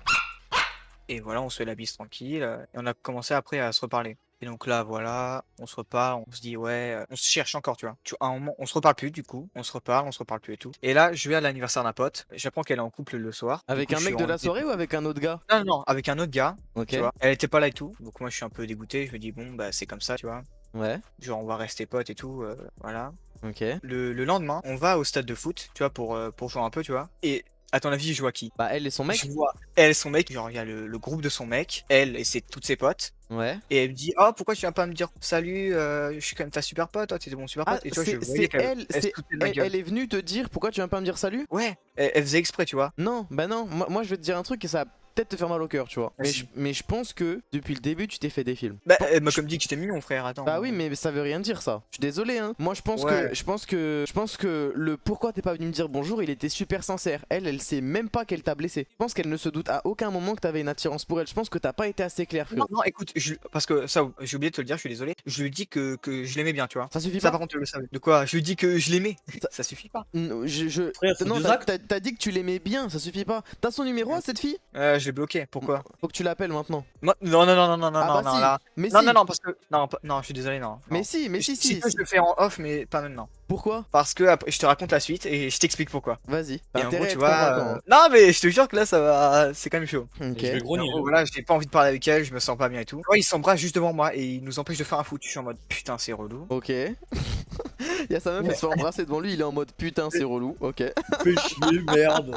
Et voilà, on se fait la bise tranquille. Et on a commencé après à se reparler. Et donc là, voilà, on se reparle, on se dit, ouais, on se cherche encore, tu vois. À un moment, on se reparle plus, du coup. On se reparle plus et tout. Et là, je vais à l'anniversaire d'un pote. J'apprends qu'elle est en couple le soir. Du Avec coup, un je mec suis de la en- soirée ou avec un autre gars? Non, avec un autre gars. Ok. Tu vois. Elle était pas là et tout. Donc moi, je suis un peu dégoûté. Je me dis, bon, bah, c'est comme ça, tu vois. Ouais. Genre, on va rester potes et tout. Voilà. Ok. Le lendemain, on va au stade de foot, tu vois, pour jouer un peu, tu vois. Et à ton avis, je vois qui? Bah, elle et son mec? Je vois elle, son mec, genre il y a le groupe de son mec, elle et toutes ses potes. Ouais. Et elle me dit, oh, pourquoi tu viens pas me dire salut, je suis quand même ta super pote, toi, t'es mon super pote. Ah, Et tu vois, je voyais qu'elle se foutait de ma gueule. elle est venue te dire pourquoi tu viens pas me dire salut? Ouais, elle faisait exprès, tu vois. Non, bah non, moi je vais te dire un truc et ça va peut-être te faire mal au cœur, tu vois. Vas-y. Mais je pense que depuis le début tu t'es fait des films. Bah, elle m'a comme dit que j'étais mignon, frère, attends. Bah oui, mais ça veut rien dire ça. Je suis désolé, hein. Moi je pense Ouais. je pense que le pourquoi t'es pas venu me dire bonjour, il était super sincère. Elle sait même pas qu'elle t'a blessé. Je pense qu'elle ne se doute à aucun moment que t'avais une attirance pour elle. Je pense que t'as pas été assez clair, Non, frérot. non, écoute, parce que ça, j'ai oublié de te le dire, je suis désolé. Je lui dis que je l'aimais bien, tu vois. Ça suffit Ça, pas. par contre, tu le savais. De quoi? Je lui dis que je l'aimais. Ça suffit pas. Non, Frère, c'est non, deux actes. t'as dit que tu l'aimais bien, ça suffit pas. T'as son numéro à cette fille? Je l'ai bloqué. Pourquoi? Faut que tu l'appelles maintenant. Non, non, non, non, non, non, Ah non, bah non, si. là. Mais Non, si. non, non, parce que. Non, non, je suis désolé, non. Mais non. si, mais si. Je le fais en off, mais pas maintenant. Pourquoi? Parce que après, je te raconte la suite et je t'explique pourquoi. Vas-y. Et en gros, Intérêt à tu être vois. convaincant. Non, mais je te jure que là, ça va. C'est quand même chaud. Ok. Je vais En grogner. gros, voilà, j'ai pas envie de parler avec elle, je me sens pas bien et tout. Tu vois, il s'embrasse juste devant moi et il nous empêche de faire un foot. Je suis en mode putain, c'est relou. Ok. Il y a sa meuf, elle se fait embrasser devant lui, il est en mode putain, c'est relou. Ok. Fais chier, merde.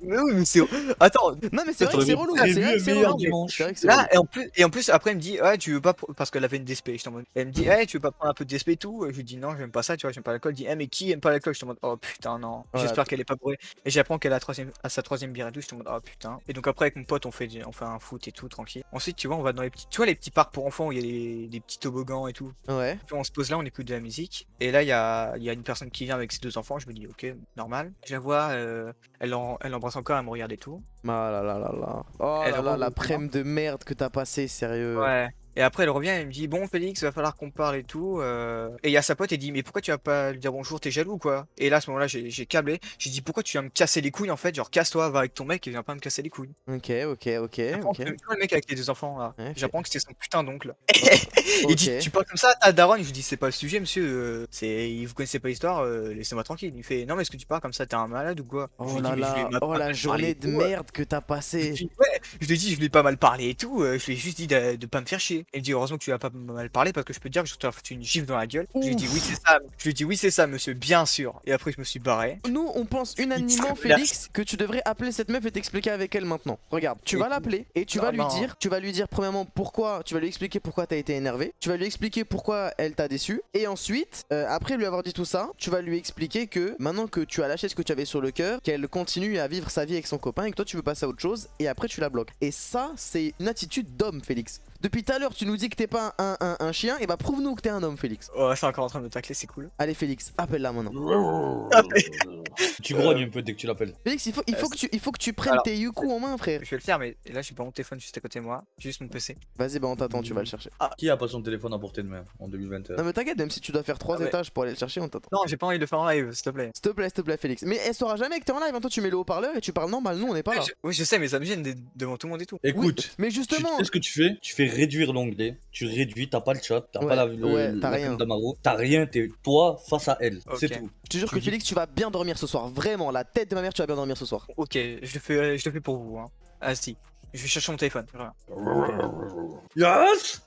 Mais oui, mais c'est. Attends, Non, mais c'est vrai que c'est relou. Prévu C'est vrai que le c'est meilleur relou. dimanche. C'est vrai que c'est là, relou. et en plus, après, elle me dit, ouais, tu veux pas. Parce qu'elle avait une DSP. J'étais en mode. Elle me dit, hey, tu veux pas prendre un peu de DSP et tout? Je lui dis, non, j'aime pas ça, tu vois, j'aime pas l'alcool. Elle dit, mais qui aime pas l'alcool? J'étais en mode, oh putain, non. Ouais, J'espère qu'elle est pas bourrée. Et j'apprends qu'elle a à sa troisième bière et tout. J'étais en mode, oh putain. Et donc, après, avec mon pote, on fait un foot et tout, tranquille. Ensuite, tu vois, on va dans les petits. Tu vois, les petits parcs pour enfants où il y a des petits toboggans et tout. Ouais. Puis on se pose là, on écoute de la musique. Et là, il y a une personne qui vient avec ses deux enfants. Je me dis, ok, normal. Je la vois, elle embrasse encore, elle me regarde et tout. Ah là là là là. Oh Elle là là, rentre la dedans. prème de merde que t'as passé, sérieux. Ouais. Et après, elle revient, elle me dit, bon, Félix, va falloir qu'on parle et tout. Et il y a sa pote, elle dit, mais pourquoi tu vas pas lui dire bonjour, t'es jaloux, quoi? Et là, à ce moment-là, j'ai câblé. J'ai dit, pourquoi tu viens me casser les couilles, en fait? Genre, casse-toi, va avec ton mec et viens pas me casser les couilles. Ok, ok, ok, J'apprends ok. que- tu vois, le mec avec les deux enfants, là. Ouais, J'apprends que c'était son putain d'oncle. Ok. Il dit, tu parles comme ça à ta daronne? Je lui dis, c'est pas le sujet, monsieur. Vous connaissez pas l'histoire, laissez-moi tranquille. Il fait, non, mais est-ce que tu parles comme ça? T'es un malade ou quoi? Je Oh lui dis, là mais je lui ai là, mal oh la parlé journée et de tout, merde que t'as passé. Je lui ai dit, je lui ai pas mal parlé et tout. Je lui ai juste dit de pas me faire chier. Il me dit, heureusement que tu as pas mal parlé parce que je peux te dire que je t'ai foutu une gifle dans la gueule. Je lui ai dit, oui, c'est ça. Je lui ai dit, oui, c'est ça, monsieur, bien sûr. Et après, je me suis barré. Nous, on pense unanimement, Félix, que tu devrais appeler cette meuf et t'expliquer avec elle maintenant. Regarde, tu vas l'appeler et tu vas lui dire premièrement pourquoi, tu vas lui expliquer pourquoi t'as été énervé, tu vas lui expliquer pourquoi elle t'a déçu, et ensuite, après lui avoir dit tout ça, tu vas lui expliquer que maintenant que tu as lâché ce que tu avais sur le cœur, qu'elle continue à vivre sa vie avec son copain et que toi tu veux passer à autre chose, et après tu la bloques. Et ça, c'est une attitude d'homme, Félix. Depuis tout à l'heure, tu nous dis que t'es pas un chien, et bah prouve-nous que t'es un homme, Félix. Oh, c'est encore en train de me tacler, c'est cool. Allez, Félix, appelle-la maintenant. Tu grognes un peu dès que tu l'appelles. Félix, il faut que tu prennes tes yuku en main, frère. Je vais le faire, mais là, j'ai pas mon téléphone juste à côté de moi, juste mon PC. Vas-y, bah on t'attend, tu vas le chercher. Qui a pas son téléphone à portée de main en 2021? Non mais t'inquiète, même si tu dois faire 3 Ah ouais. étages pour aller le chercher, on t'attend. Non, j'ai pas envie de le faire en live, s'il te plaît. S'il te plaît, Félix. Mais elle saura jamais que t'es en live, hein. Toi tu mets le haut-parleur et tu parles normal, nous on n'est pas là. Oui, je sais, mais ça me gêne devant tout le monde et tout. Écoute, Mais tu justement, sais ce que tu fais? Tu fais réduire l'onglet, tu réduis, t'as pas le chat, t'as Ouais, pas t'as la rien. crème d'Amaro, t'as rien, t'es toi face à elle, c'est Ok. tout. je te jure que Félix, tu vas bien dormir ce soir. Vraiment, la tête de ma mère, tu vas bien dormir ce soir. Ok, je le fais pour vous. Hein. Ah si, je vais chercher mon téléphone. Voilà. Yes!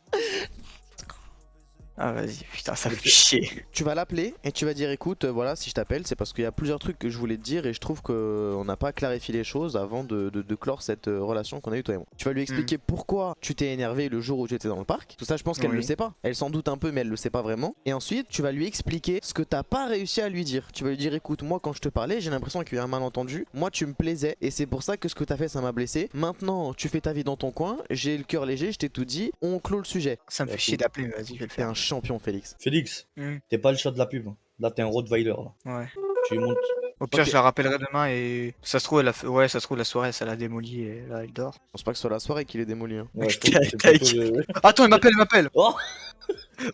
Ah vas-y, putain, ça fait chier. Tu vas l'appeler et tu vas dire écoute, voilà, si je t'appelle, c'est parce qu'il y a plusieurs trucs que je voulais te dire et je trouve qu'on n'a pas clarifié les choses avant de clore cette relation qu'on a eu toi et moi. Tu vas lui expliquer pourquoi tu t'es énervé le jour où tu étais dans le parc. Tout ça, je pense qu'elle Oui. le sait pas. Elle s'en doute un peu, mais elle le sait pas vraiment. Et ensuite, tu vas lui expliquer ce que t'as pas réussi à lui dire. Tu vas lui dire écoute, moi quand je te parlais, j'ai l'impression qu'il y a eu un malentendu. Moi, tu me plaisais et c'est pour ça que ce que t'as fait, ça m'a blessé. Maintenant, tu fais ta vie dans ton coin. J'ai le cœur léger, je t'ai tout dit. On clôt le sujet. Ça me fait chier d'appeler, mais vas-y, je vais le T'es faire. un champion, Félix. Félix, Hmm. t'es pas le chat de la pub. Là, t'es un Rottweiler. Là. Ouais. Tu montes. Au pire, Ok. je la rappellerai demain et ça se trouve, ouais, ça se trouve, la soirée, ça l'a démolie et là, elle dort. Je pense pas que ce soit la soirée qu'il est démoli. Hein. Ouais, Tac, c'est tac. plutôt le- Attends, elle m'appelle. Oh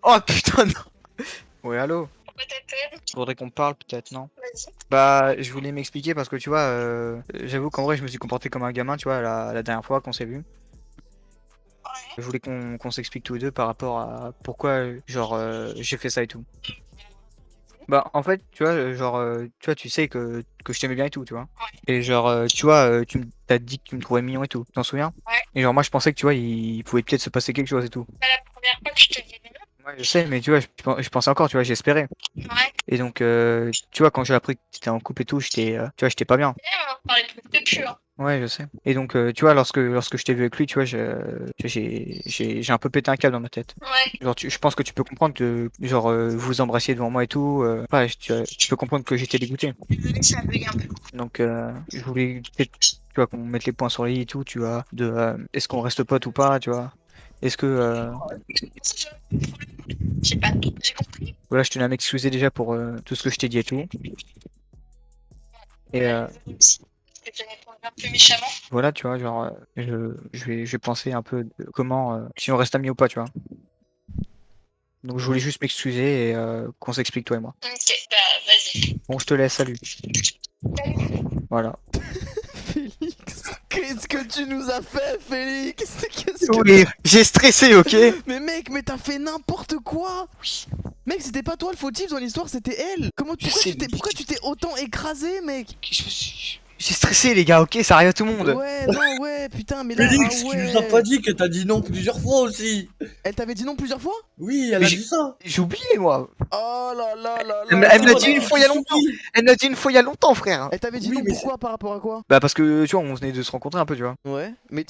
Oh putain, non. Ouais, allô. Pourquoi t'appelles? Faudrait qu'on parle, peut-être, non? Vas-y. Bah, je voulais m'expliquer parce que tu vois, j'avoue qu'en vrai, je me suis comporté comme un gamin, tu vois, la dernière fois qu'on s'est vu. Je voulais qu'on s'explique tous les deux par rapport à pourquoi, genre, j'ai fait ça et tout. Bah, en fait, tu vois, genre, tu vois, tu sais que je t'aimais bien et tout, tu vois. Et genre, tu vois, t'as dit que tu me trouvais mignon et tout, t'en souviens? Ouais. Et genre, moi, je pensais que, tu vois, il pouvait peut-être se passer quelque chose et tout. Pas la première fois que je te dis non. Ouais, je sais, mais tu vois, je pensais encore, tu vois, j'espérais. Ouais. Et donc, tu vois, quand j'ai appris que t'étais en couple et tout, tu vois, j'étais pas bien. On va parler depuis, hein. Ouais, je sais. Et donc, tu vois, lorsque je t'ai vu avec lui, tu vois, j'ai un peu pété un câble dans ma tête. Ouais. Genre, je pense que tu peux comprendre que, genre, vous vous embrassiez devant moi et tout. Ouais, tu peux comprendre que j'étais dégoûté. Désolée, ça bug un peu. Donc, je voulais peut-être, tu vois, qu'on mette les points sur les i et tout, tu vois, est-ce qu'on reste potes ou pas, tu vois. Est-ce que, Je sais pas, j'ai compris. voilà, je tenais à m'excuser déjà pour tout ce que je t'ai dit et tout. Et Je vais te répondre un peu méchamment. voilà, tu vois, genre, je vais penser un peu de comment, si on reste amis ou pas, tu vois. Donc, je voulais juste m'excuser et qu'on s'explique, toi et moi. Ok, bah vas-y. Bon, je te laisse, salut. Salut. Voilà. Félix, qu'est-ce que tu nous as fait, Félix? Qu'est-ce que... Oui, j'ai stressé, ok? Mais mec, mais t'as fait n'importe quoi. Oui. Mec, c'était pas toi le fautif dans l'histoire, c'était elle. Pourquoi tu t'es autant écrasé, mec? J'ai stressé les gars, ok, ça arrive à tout le monde. Ouais, non, ouais, putain, mais là, Félix, ah tu ouais. nous as pas dit que t'as dit non plusieurs fois aussi. Elle t'avait dit non plusieurs fois? Oui, elle a dit ça. J'ai oublié moi. Oh là là là Elle là. me l'a dit une fois il y a longtemps. Elle me l'a dit une fois il y a longtemps, frère. Elle t'avait dit Oui, non, mais pourquoi, par rapport à quoi? Bah parce que tu vois, on venait de se rencontrer un peu, tu vois. Ouais, mais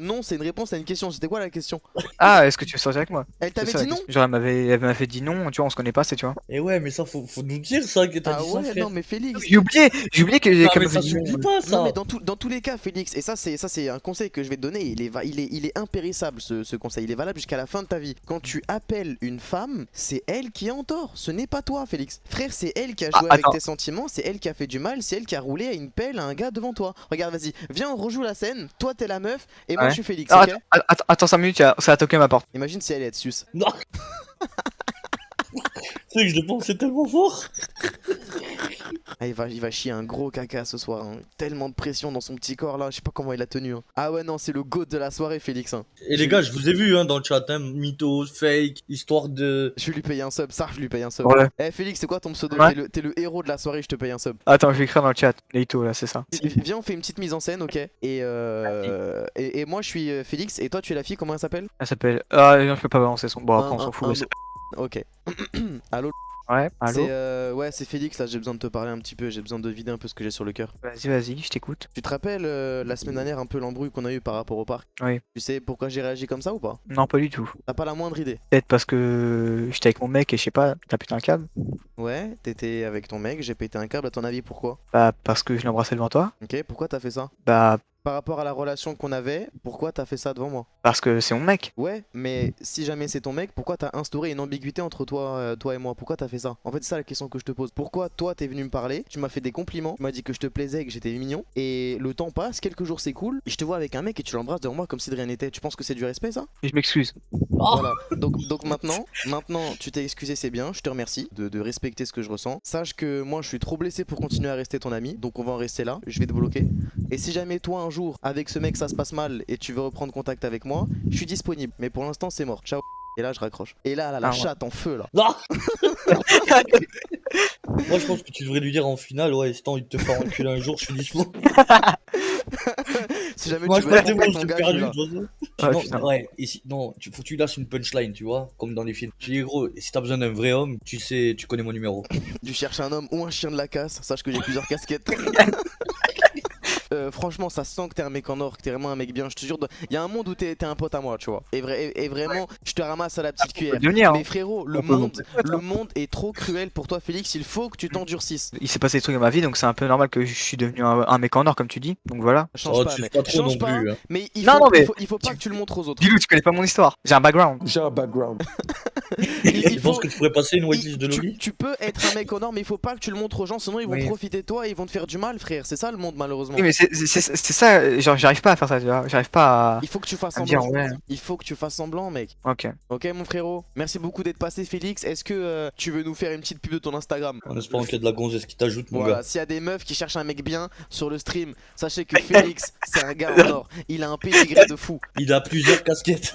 non, c'est une réponse à une question. C'était quoi la question? Ah, est-ce que tu veux sortir avec moi? Elle t'avait C'est ça, dit non? Genre elle m'avait dit non, tu vois, on se connaît pas, c'est tu vois. Et ouais, mais ça, faut nous dire ça que t'as Ah dit ça, ouais, frère. non, mais Félix. J'ai oublié que Non, qu'elle mais m'avait ça dit se non. dit pas, ça. Non, mais dans tous les cas, Félix, et ça c'est un conseil que je vais te donner, il est impérissable ce conseil, il est valable jusqu'à la fin de ta vie. Quand tu appelles une femme, c'est elle qui est en tort, ce n'est pas toi, Félix. Frère, c'est elle qui a joué avec tes sentiments, c'est elle qui a fait du mal, c'est elle qui a roulé à une pelle à un gars devant toi. Regarde, vas-y, viens, on rejoue la scène, toi t'es la meuf, et moi je suis Félix, Ah, ok? attends 5 minutes, ça a toqué à ma porte. Imagine si elle est suce. Non. Tu sais que je le pensais tellement fort. Ah, il va chier un gros caca ce soir, hein. Tellement de pression dans son petit corps là, je sais pas comment il a tenu, hein. Ah ouais, non, c'est le goat de la soirée, Félix, hein. Et les gars, je vous ai vu hein, dans le chat, hein, mythos, fake, histoire de... Je vais lui payer un sub, ça je lui paye un sub. Ouais. Eh Félix, c'est quoi ton pseudo? Ouais. T'es le héros de la soirée, je te paye un sub. Attends, je vais écrire dans le chat. Leito là, c'est ça. Viens, on fait une petite mise en scène, ok? Et moi je suis Félix, et toi tu es la fille, comment elle s'appelle? Elle s'appelle. Ah non, je peux pas balancer son. Bon, après on s'en fout. Mais Ok. Allô? Ouais, allô? Ouais, c'est Félix, là j'ai besoin de te parler un petit peu, j'ai besoin de vider un peu ce que j'ai sur le cœur. Vas-y, je t'écoute. Tu te rappelles la semaine dernière un peu l'embrouille qu'on a eu par rapport au parc? Oui. Tu sais pourquoi j'ai réagi comme ça ou pas? Non, pas du tout. T'as pas la moindre idée? Peut-être parce que j'étais avec mon mec et je sais pas, t'as pété un câble? Ouais, t'étais avec ton mec, j'ai pété un câble, à ton avis pourquoi? Bah, parce que je l'ai embrassé devant toi. Ok, pourquoi t'as fait ça? Bah, Par rapport à la relation qu'on avait, pourquoi t'as fait ça devant moi? parce que c'est mon mec. Ouais, mais si jamais c'est ton mec, pourquoi t'as instauré une ambiguïté entre toi et moi? Pourquoi t'as fait ça? En fait, c'est ça la question que je te pose. Pourquoi toi t'es venu me parler, tu m'as fait des compliments, tu m'as dit que je te plaisais et que j'étais mignon, et le temps passe, quelques jours c'est cool, et je te vois avec un mec et tu l'embrasses devant moi comme si de rien n'était. Tu penses que c'est du respect ça? Et je m'excuse. Voilà. Donc maintenant, tu t'es excusé, c'est bien, je te remercie de respecter ce que je ressens. Sache que moi je suis trop blessé pour continuer à rester ton ami, donc on va en rester là, je vais te bloquer. Et si jamais toi un jour, avec ce mec ça se passe mal et tu veux reprendre contact avec moi, je suis disponible. Mais pour l'instant c'est mort, ciao. Et là je raccroche. Et là, la chatte en feu là. Non. Moi je pense que tu devrais lui dire en finale, ouais, si t'as envie de te faire enculer un jour, je suis dispo. Si jamais Moi tu je veux pense que ton je gars, t'ai je suis perdu. là. Ah, Non, putain. ouais, et non, faut que tu lâches une punchline, tu vois, comme dans les films. Je dis gros, si t'as besoin d'un vrai homme, tu sais, tu connais mon numéro. Tu cherches un homme ou un chien de la casse, sache que j'ai plusieurs casquettes. Franchement, ça sent que t'es un mec en or, que t'es vraiment un mec bien. Je te jure, il y a un monde où t'es un pote à moi, tu vois. Et vraiment, je te ramasse à la petite cuillère. devenir, hein. Mais frérot, le monde est trop cruel pour toi, Félix. Il faut que tu t'endurcisses. Il s'est passé des trucs dans ma vie, donc c'est un peu normal que je suis devenu un mec en or, comme tu dis. Donc voilà. Change Oh, pas, tu mec. fais pas trop Change non pas, plus, hein. mais Non, mais- il faut pas que tu le montres aux autres. Dis-le, tu connais pas mon histoire. J'ai un background. Il Je pense faut- que tu pourrais passer une whitelist de lobby. tu peux être un mec en or, mais il faut pas que tu le montres aux gens, sinon ils vont Oui. profiter de toi et ils vont te faire du mal, frère. C'est ça le monde, malheureusement. Oui, mais c'est ça, genre j'arrive pas à faire ça, tu vois. J'arrive pas à. Il faut que tu fasses à me dire, semblant. ouais. Il faut que tu fasses semblant, mec. Ok. Ok, mon frérot. Merci beaucoup d'être passé, Félix. Est-ce que tu veux nous faire une petite pub de ton Instagram? En espérant qu'il y a de la gonzesse qui t'ajoute, mon Voilà, gars. s'il y a des meufs qui cherchent un mec bien sur le stream, sachez que Félix, c'est un gars en or. Il a un pédigré de fou. Il a plusieurs casquettes.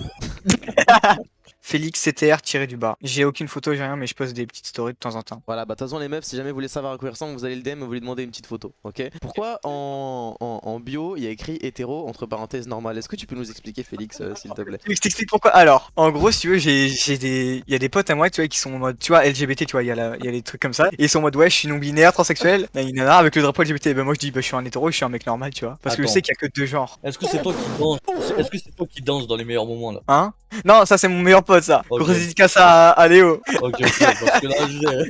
Félix CTR tiré du bas. J'ai aucune photo, j'ai rien, mais je poste des petites stories de temps en temps. Voilà, bah de toute façon les meufs, si jamais vous voulez savoir à quoi il ressemble, vous allez le DM et vous lui demandez une petite photo, ok? Pourquoi en bio il y a écrit hétéro entre parenthèses normal? Est-ce que tu peux nous expliquer, Félix, s'il te plaît? Je t'explique pourquoi. Alors, en gros, si tu veux, il y a des potes à moi, tu vois, qui sont en mode, tu vois, LGBT, tu vois, il y a des trucs comme ça. Et ils sont en mode, ouais, je suis non-binaire, transsexuel. Là, il y en a avec le drapeau LGBT. Ben moi, je dis, bah, je suis un hétéro, je suis un mec normal, tu vois. Parce que je Attends. sais qu'il y a que deux genres. Est-ce que c'est toi qui danse? Est-ce que c'est toi qui danse dans les meilleurs moments là? Hein? Non, ça, c'est mon meilleur pote, ça. Ok. Grosse dédicace à Léo. Ok, parce que là, je...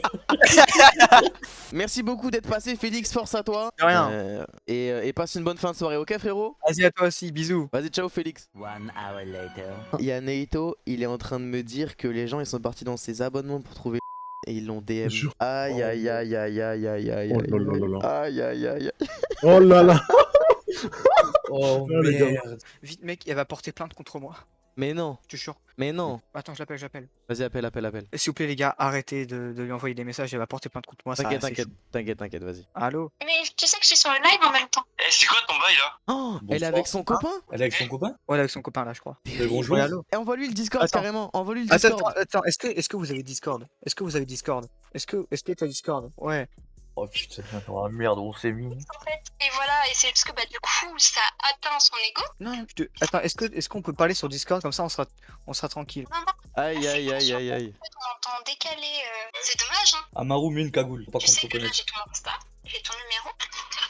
Merci beaucoup d'être passé, Félix, force à toi. De rien. Et passe une bonne fin de soirée, ok frérot? Vas-y, à toi aussi, bisous. Vas-y, ciao Félix. Il y a Neito, il est en train de me dire que les gens ils sont partis dans ses abonnements pour trouver et ils l'ont DM. Aïe aïe aïe aïe aïe aïe aïe Oh là là là là. aïe aïe aïe. Oh là là. Oh les gars. merde. Vite, mec, elle va porter plainte contre moi. Mais non. Je te jure. Mais non. Attends, je l'appelle. Vas-y, appelle. S'il vous plaît, les gars, arrêtez de lui envoyer des messages. Elle va porter plainte contre moi. T'inquiète, vas-y. Allô? Mais tu sais que je suis sur le live en même temps. Eh, c'est quoi ton bail là? Oh, elle est avec son copain? Elle est avec son copain? Ouais, avec son copain là, je crois. Bonjour. Ouais, allô? Et envoie-lui le Discord Attends. carrément. Envoie-lui le Discord. Attends, est-ce que vous avez Discord? Est-ce que t'as Discord? Ouais. Oh putain, oh merde, on s'est mis. En fait, et voilà, et c'est parce que bah du coup, ça atteint son ego. Non, attends, est-ce qu'on peut parler sur Discord comme ça on sera tranquille. Non, Aïe. En fait, on entend décalé. C'est dommage, hein. Amaru met une cagoule, faut pas Tu qu'on sais se que là, reconnaisse. j'ai ton Insta, j'ai ton numéro,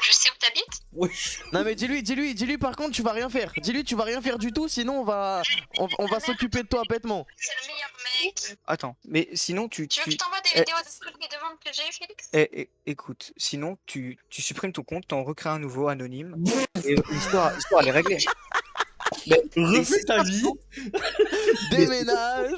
je sais où t'habites. Wesh. Non mais dis-lui par contre tu vas rien faire. Dis-lui tu vas rien faire du tout sinon on va s'occuper de toi bêtement. C'est le meilleur mec. Attends, mais sinon Tu veux que je t'envoie des eh, vidéos de trucs des demandes que j'ai eu, Félix? écoute, sinon tu supprimes ton compte, t'en recrées un nouveau anonyme et l'histoire elle est réglée. Mais Refais ta vie. Déménage.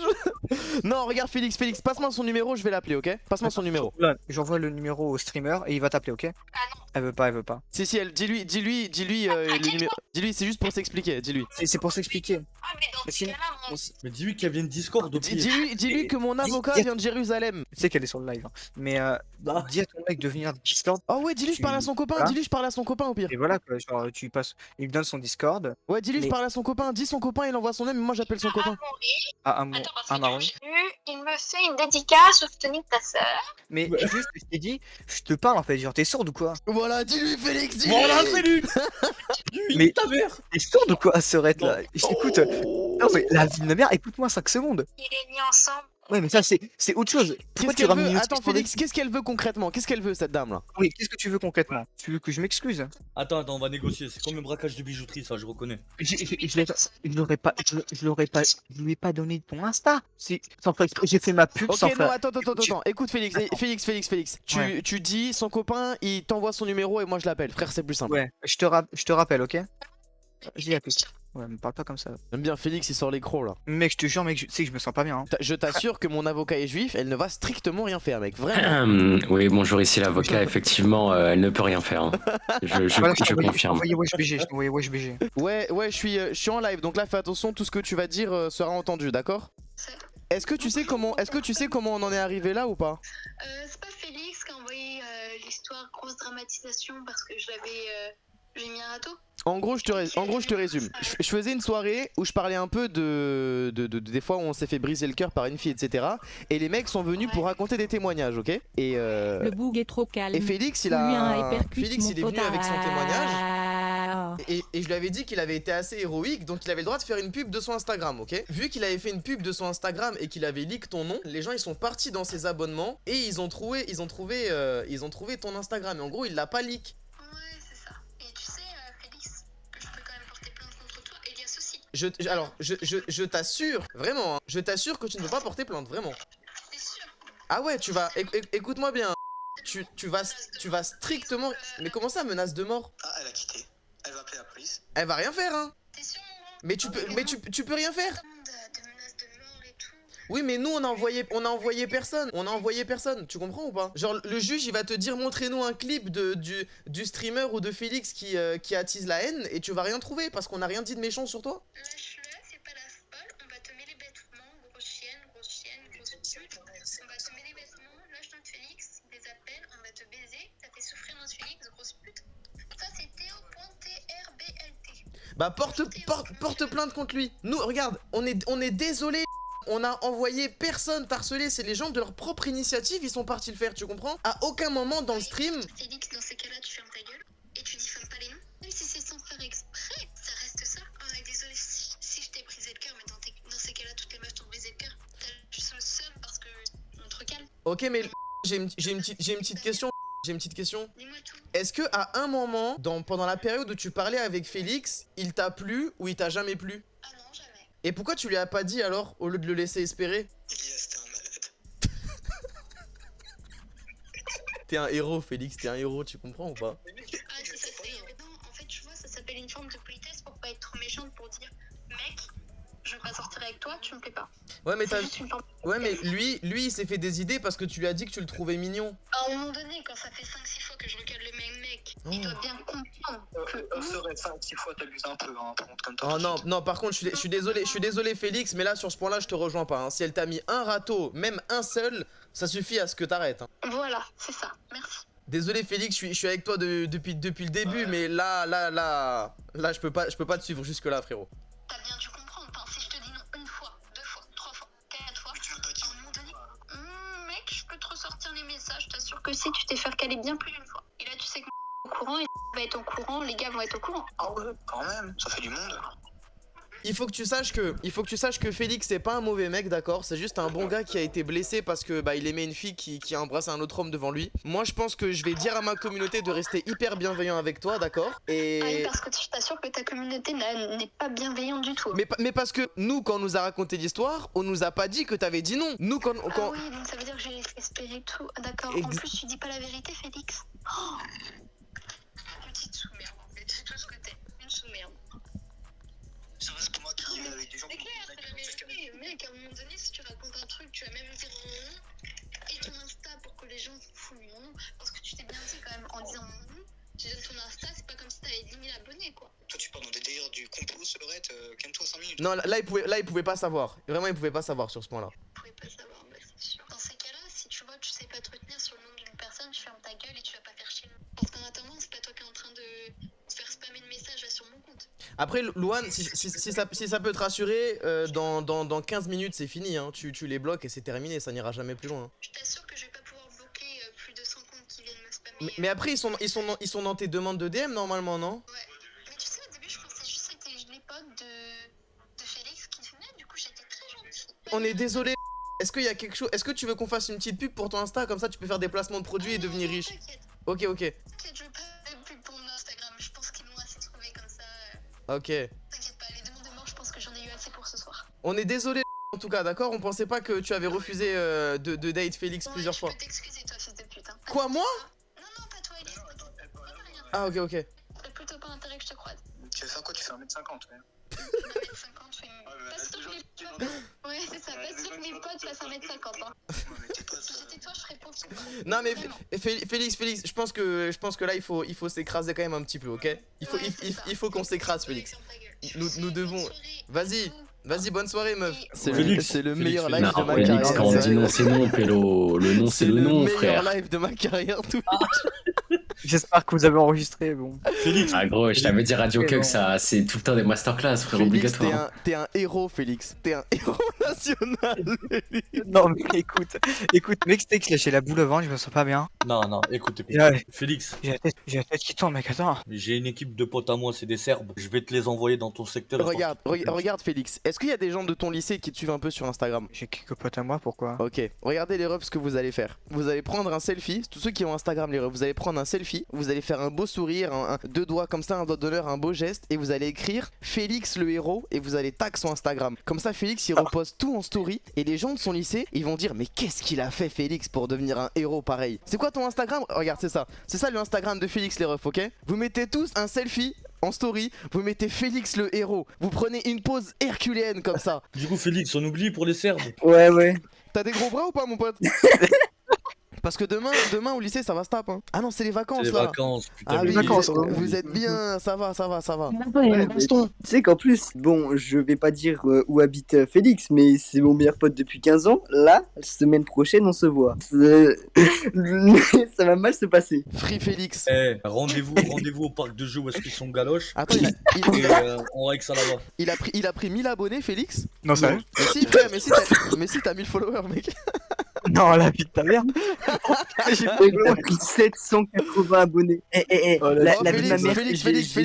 Non regarde Félix, passe-moi son numéro, je vais l'appeler, ok? Passe-moi son numéro. J'envoie le numéro au streamer et il va t'appeler, ok? Ah non. Elle veut pas. Si, dis-lui le numéro. Dis-lui, c'est juste pour s'expliquer, dis-lui. C'est pour s'expliquer. Ah mais dans Mais ce sinon, cas-là, mon... Mais dis-lui qu'elle vient de Discord au pire. Dis-lui que mon avocat vient de Jérusalem. Tu sais qu'elle est sur le live, hein. Mais dis à ton mec de venir Discord. Oh ouais, dis-lui je parle à son copain, Voilà. dis-lui je parle à son copain au pire. Et voilà, quoi, genre tu passes, il me donne son Discord. Ouais, dis-lui je Mais- parle à son copain, dis son copain, il envoie son nom, mais moi j'appelle son copain. à mon Attends, parce à que Marron. il me fait une dédicace au soutenu de ta sœur. Mais juste, je t'ai dit, je te parle en fait, genre t'es sourde ou quoi? Voilà, dis-lui Félix, dis-lui. Voilà, Félix. Mais ta mère. t'es sourde ou quoi, Serette là? Je t'écoute. Oh. Non mais la vie de ma mère, écoute-moi 5 secondes. Il est mis ensemble. Ouais, mais ça c'est autre chose. Pourquoi Qu'est-ce tu qu'elle ramènes veut? une autre Attends histoire de- Félix, qu'est-ce qu'elle veut concrètement? Qu'est-ce qu'elle veut cette dame là? Oui, qu'est-ce que tu veux concrètement? Tu veux que je m'excuse? Attends, on va négocier. C'est comme un braquage de bijouterie, ça, je reconnais. Je lui ai pas donné ton Insta. Sans faire exprès, j'ai fait ma pub Ok, sans non, faire. attends. Écoute Félix, Félix. Ouais. Tu dis son copain, il t'envoie son numéro et moi je l'appelle. Frère, c'est plus simple. Ouais, je te rappelle, ok? Vas-y, à plus. Ouais, me parle pas comme ça. J'aime bien Félix, il sort l'écran là. Mec, je te jure, mec, tu sais que je me sens pas bien. Hein. Je t'assure que mon avocat est juif, elle ne va strictement rien faire, mec. Vraiment. Oui, bonjour, ici l'avocat. Effectivement, elle ne peut rien faire. Hein. Voilà, Je confirme. Je t'envoyais Wesh BG. Ouais, je suis en live, donc là fais attention, tout ce que tu vas dire sera entendu, d'accord? Est-ce que tu sais comment on en est arrivé là ou pas? C'est pas Félix qui a envoyé l'histoire grosse dramatisation parce que j'ai mis un râteau. En gros, je te résume. Je faisais une soirée où je parlais un peu des fois où on s'est fait briser le cœur par une fille, etc. Et les mecs sont venus pour raconter des témoignages, ok? Et Le boug est trop calme. et Félix, il est venu avec son témoignage. Et je lui avais dit qu'il avait été assez héroïque, donc il avait le droit de faire une pub de son Instagram, ok? Vu qu'il avait fait une pub de son Instagram et qu'il avait leak ton nom, les gens ils sont partis dans ses abonnements et ils ont trouvé ton Instagram. Et en gros, il l'a pas leak. Ouais, c'est ça. Et tu sais, Félix, que je peux quand même porter plainte contre toi, Elias aussi. Je t'assure, vraiment, hein, je t'assure que tu ne peux pas porter plainte, vraiment. T'es sûr? Ah ouais, tu vas, écoute-moi bien. Tu vas strictement. Mais comment ça, menace de mort? Ah, elle a quitté. Elle va appeler la police. Elle va rien faire, hein. T'es sûr, mon grand? Mais tu peux rien faire. De menaces de mort et tout. Oui, mais nous on a envoyé personne. Tu comprends ou pas? Genre le juge il va te dire montrez-nous un clip du streamer ou de Félix qui attise la haine et tu vas rien trouver parce qu'on a rien dit de méchant sur toi. Lâche-le, c'est pas la folle, on va te mettre les vêtements, grosse chienne, grosse pute. On va te mettre les vêtements, lâche notre Félix, des appels, on va te baiser, ça fait souffrir notre Félix, grosse pute. Ça c'est Théo.TRBLT. Bah porte plainte contre lui. Nous regarde, on est désolé. On a envoyé personne t'harceler, c'est les gens de leur propre initiative, ils sont partis le faire, tu comprends? À aucun moment dans le stream. Félix, dans ces cas-là, tu fermes ta gueule et tu diffames pas les noms. Même si c'est sans faire exprès, ça reste ça. Oh, désolé si je t'ai brisé le cœur, mais dans ces cas-là, toutes les meufs t'ont brisé le cœur. T'as juste le seum parce que on te recale. Ok, mais j'ai une petite question. Dis-moi tout. Est-ce que à un moment, pendant la période où tu parlais avec Félix, il t'a plu ou il t'a jamais plu? Ah non, jamais. Et pourquoi tu lui as pas dit alors, au lieu de le laisser espérer? Elias, t'es un malade. T'es un héros, Félix, t'es un héros, tu comprends ou pas? Ah, c'est ça, non, en fait, tu vois, ça s'appelle une forme de politesse pour pas être trop méchante, pour dire mec, je veux pas sortir avec toi, tu me plais pas. Ouais, mais C'est juste une forme. ouais, mais lui, il s'est fait des idées parce que tu lui as dit que tu le trouvais mignon. À un moment donné, quand ça fait 5-6 fois que je recale le même mec mec. Il doit bien comprendre que. On ferait 5-6 fois, t'abuses un peu, hein, par contre, comme toi. Oh non, non, par contre, je suis désolé Félix, mais là sur ce point-là, je te rejoins pas. Hein. Si elle t'a mis un râteau, même un seul, ça suffit à ce que t'arrêtes. Hein. Voilà, c'est ça. Merci. Désolé Félix, je suis avec toi depuis le début, mais là, je peux pas te suivre jusque là, frérot. T'as bien dû comprendre. Enfin, si je te dis non une fois, 2 fois, 3 fois, 4 fois, à un moment donné, mec, je peux te ressortir les messages. Je t'assure que si tu t'es fait caler bien plus d'une fois. Et là, tu sais que au courant, il va être au courant, les gars vont être au courant. Ah ouais, quand même, ça fait du monde. Il faut que tu saches que Félix c'est pas un mauvais mec, d'accord. C'est juste un bon gars qui a été blessé parce que il aimait une fille qui a embrassé un autre homme devant lui. Moi je pense que je vais dire à ma communauté de rester hyper bienveillant avec toi, d'accord. Et parce que je t'assure que ta communauté n'est pas bienveillante du tout. Mais parce que nous quand on nous a raconté l'histoire, on nous a pas dit que t'avais dit non. Nous quand Ah oui, donc ça veut dire que j'ai espéré tout. Ah, d'accord. En plus tu dis pas la vérité, Félix. Oh, petite sous-merde en fait, c'est tout ce que t'es. Une sous-merde. Ça reste moi qui est avec des gens. C'est clair, c'est la vérité. Mec, à un moment donné, si tu racontes un truc, tu vas même dire mon nom et ton Insta pour que les gens fouillent mon nom. Parce que tu t'es bien dit quand même en disant mon nom. Tu donnes ton Insta, c'est pas comme si t'avais 10 000 abonnés quoi. Toi, tu parles dans des délires du complot, Solorette, calme-toi 5 minutes. non là il pouvait pas savoir. Vraiment il pouvait pas savoir sur ce point-là. Tu pouvais pas savoir, bah c'est sûr. Dans ces cas-là, si tu vois que tu sais pas te retenir sur le nom d'une personne, tu fermes ta gueule et tu vas pas faire chier. Parce qu'en attendant, c'est pas toi qui es en train de faire spammer de messages là sur mon compte. Après Louane, si ça peut te rassurer, dans 15 minutes c'est fini, hein. Tu les bloques et c'est terminé, ça n'ira jamais plus loin. Je t'assure que je vais pas pouvoir bloquer plus de 100 comptes qui viennent me spammer. Mais après ils sont dans tes demandes de DM normalement, non? Ouais. Mais tu sais, au début je pensais juste que c'était les potes de Félix qui venaient, du coup j'étais très gentille. On est désolé. Est-ce qu'il y a quelque chose? Est-ce que tu veux qu'on fasse une petite pub pour ton Insta, comme ça tu peux faire des placements de produits et devenir riche? Ok. T'inquiète, je veux pas faire de pub pour mon Instagram, je pense qu'ils l'ont assez trouvé comme ça. Ok. T'inquiète pas, les demandes de mort, je pense que j'en ai eu assez pour ce soir. On est désolé en tout cas, d'accord? On pensait pas que tu avais refusé de date Félix plusieurs fois. Je peux t'excuser toi, fils de pute. Hein. Quoi, moi? Non, pas toi, Elise. Ah ok. C'est plutôt pas intérêt que je te croise. Tu veux faire quoi? Tu fais 1m50, ouais. 1m50, oui. Pas sûr que les potes. Ouais, c'est ça, pas sûr que mes potes fassent 1m50. Hein. Si j'étais toi, je serais pauvre. Non mais Félix, je pense que là il faut s'écraser quand même un petit peu, ok? Il faut qu'on s'écrase, Félix. Nous devons. Vas-y, bonne soirée, meuf. C'est le meilleur live de ma Félix, carrière. quand on dit non, c'est non, Pélo. Le non, c'est le non, frère. C'est le meilleur live de ma carrière, tout. J'espère que vous avez enregistré, bon. Félix. Ah gros, je t'avais dit Radio Cuck, ça, c'est tout le temps des masterclass, frère, Félix, obligatoire. t'es un héros, Félix. T'es un héros national. Non mais écoute, mec, c'était que j'ai lâché la boule avant, je me sens pas bien. Non, écoute. Ouais. Félix. J'ai la tête qui tombe, mec, attends. J'ai une équipe de potes à moi, c'est des Serbes. Je vais te les envoyer dans ton secteur. Regarde Félix, est-ce qu'il y a des gens de ton lycée qui te suivent un peu sur Instagram? J'ai quelques potes à moi, pourquoi? Ok, regardez les refs, ce que vous allez faire. Vous allez prendre un selfie, tous ceux qui ont Instagram les refs, vous allez prendre un selfie, vous allez faire un beau sourire, deux doigts comme ça, un doigt d'honneur, un beau geste, et vous allez écrire Félix le héros, et vous allez tag son Instagram. Comme ça Félix il repose tout en story, et les gens de son lycée, ils vont dire mais qu'est-ce qu'il a fait Félix pour devenir un héros pareil? C'est quoi ton Instagram? Regarde, c'est ça le Instagram de Félix les refs, ok? Vous mettez tous un selfie en story, vous mettez Félix le héros. Vous prenez une pause herculéenne comme ça. Du coup, Félix, on oublie pour les Serbes. Ouais. T'as des gros bras ou pas, mon pote? Parce que demain au lycée ça va se taper. Hein. Ah non, c'est les vacances là. C'est les vacances, putain. Ah oui, vacances, vous êtes bien, ça va. Ouais, tu sais qu'en plus, bon, je vais pas dire où habite Félix, mais c'est mon meilleur pote depuis 15 ans. Là, semaine prochaine, on se voit. Ça va mal se passer. Free Félix. Rendez-vous au parc de jeux où est-ce qu'ils sont galoches. Attends, on règle ça là-bas. Il a pris 1000 abonnés, Félix? Non, ça. Mais si, frère, mais si t'as 1000 followers, mec. Non, la vie de ta mère. T'as pris 780 abonnés. La vie de ma mère, Félix,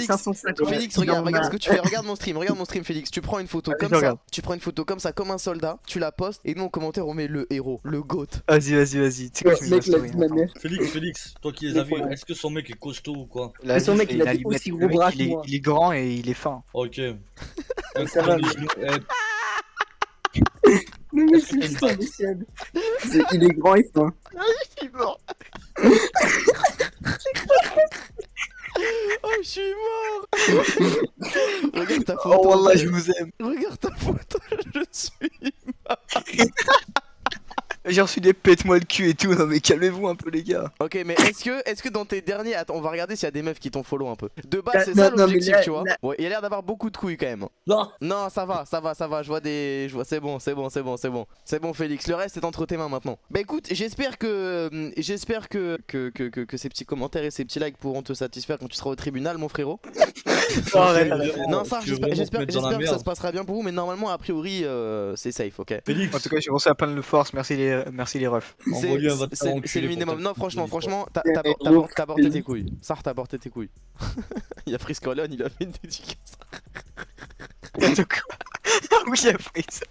550. Félix, regarde ce que tu fais. Regarde mon stream, Félix. Tu prends une photo comme ça, comme un soldat. Tu la postes et nous en commentaire on met le héros, le GOAT. Vas-y. Mec, la vie de ma mère. Félix, toi qui les as vus, est-ce que son mec est costaud ou quoi? Son mec, il a des aussi gros bras que moi. Il est grand et il est fin. Ok. Ça va. Le mec, il est grand et fin. Je suis mort. Oh, je suis mort. Regarde ta photo. Oh wallah, je vous aime. Regarde ta photo, je suis mort. J'ai reçu des pète-moi le cul et tout. Non mais calmez-vous un peu les gars. Ok, mais est-ce que dans tes derniers... Attends, on va regarder s'il y a des meufs qui t'ont follow un peu. De base, c'est ça l'objectif, tu vois. Ouais, il a l'air d'avoir beaucoup de couilles quand même. Non, ça va, je vois des... C'est bon, c'est bon Félix, le reste est entre tes mains maintenant. Bah écoute, j'espère que ces petits commentaires et ces petits likes pourront te satisfaire quand tu seras au tribunal, mon frérot. Non, ça, j'espère que ça se passera bien pour vous, mais normalement, a priori, c'est safe, ok. Félix. En tout cas, j'ai pensé à plein de force, merci les refs. C'est le minimum. Non, franchement, t'as porté tes couilles. Ça, t'as porté tes couilles. Il y a Frisk Orleans, il a fait une dédicace. Oui, il a pris ça.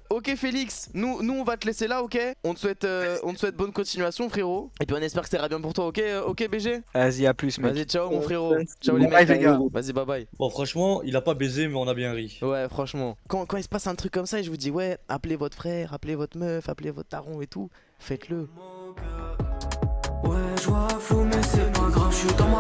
Ok Félix, nous on va te laisser là, ok. On te souhaite bonne continuation frérot. Et puis on espère que ça ira bien pour toi, ok BG. Vas-y, à plus mec. Vas-y, ciao mon frérot. Ciao les mecs. Vas-y, bye bye. Bon franchement, il a pas baisé mais on a bien ri. Ouais franchement. Quand il se passe un truc comme ça et je vous dis ouais, appelez votre frère, appelez votre meuf, appelez votre daron et tout, faites-le. Ouais, je vois flou mais c'est pas grave, je suis dans ma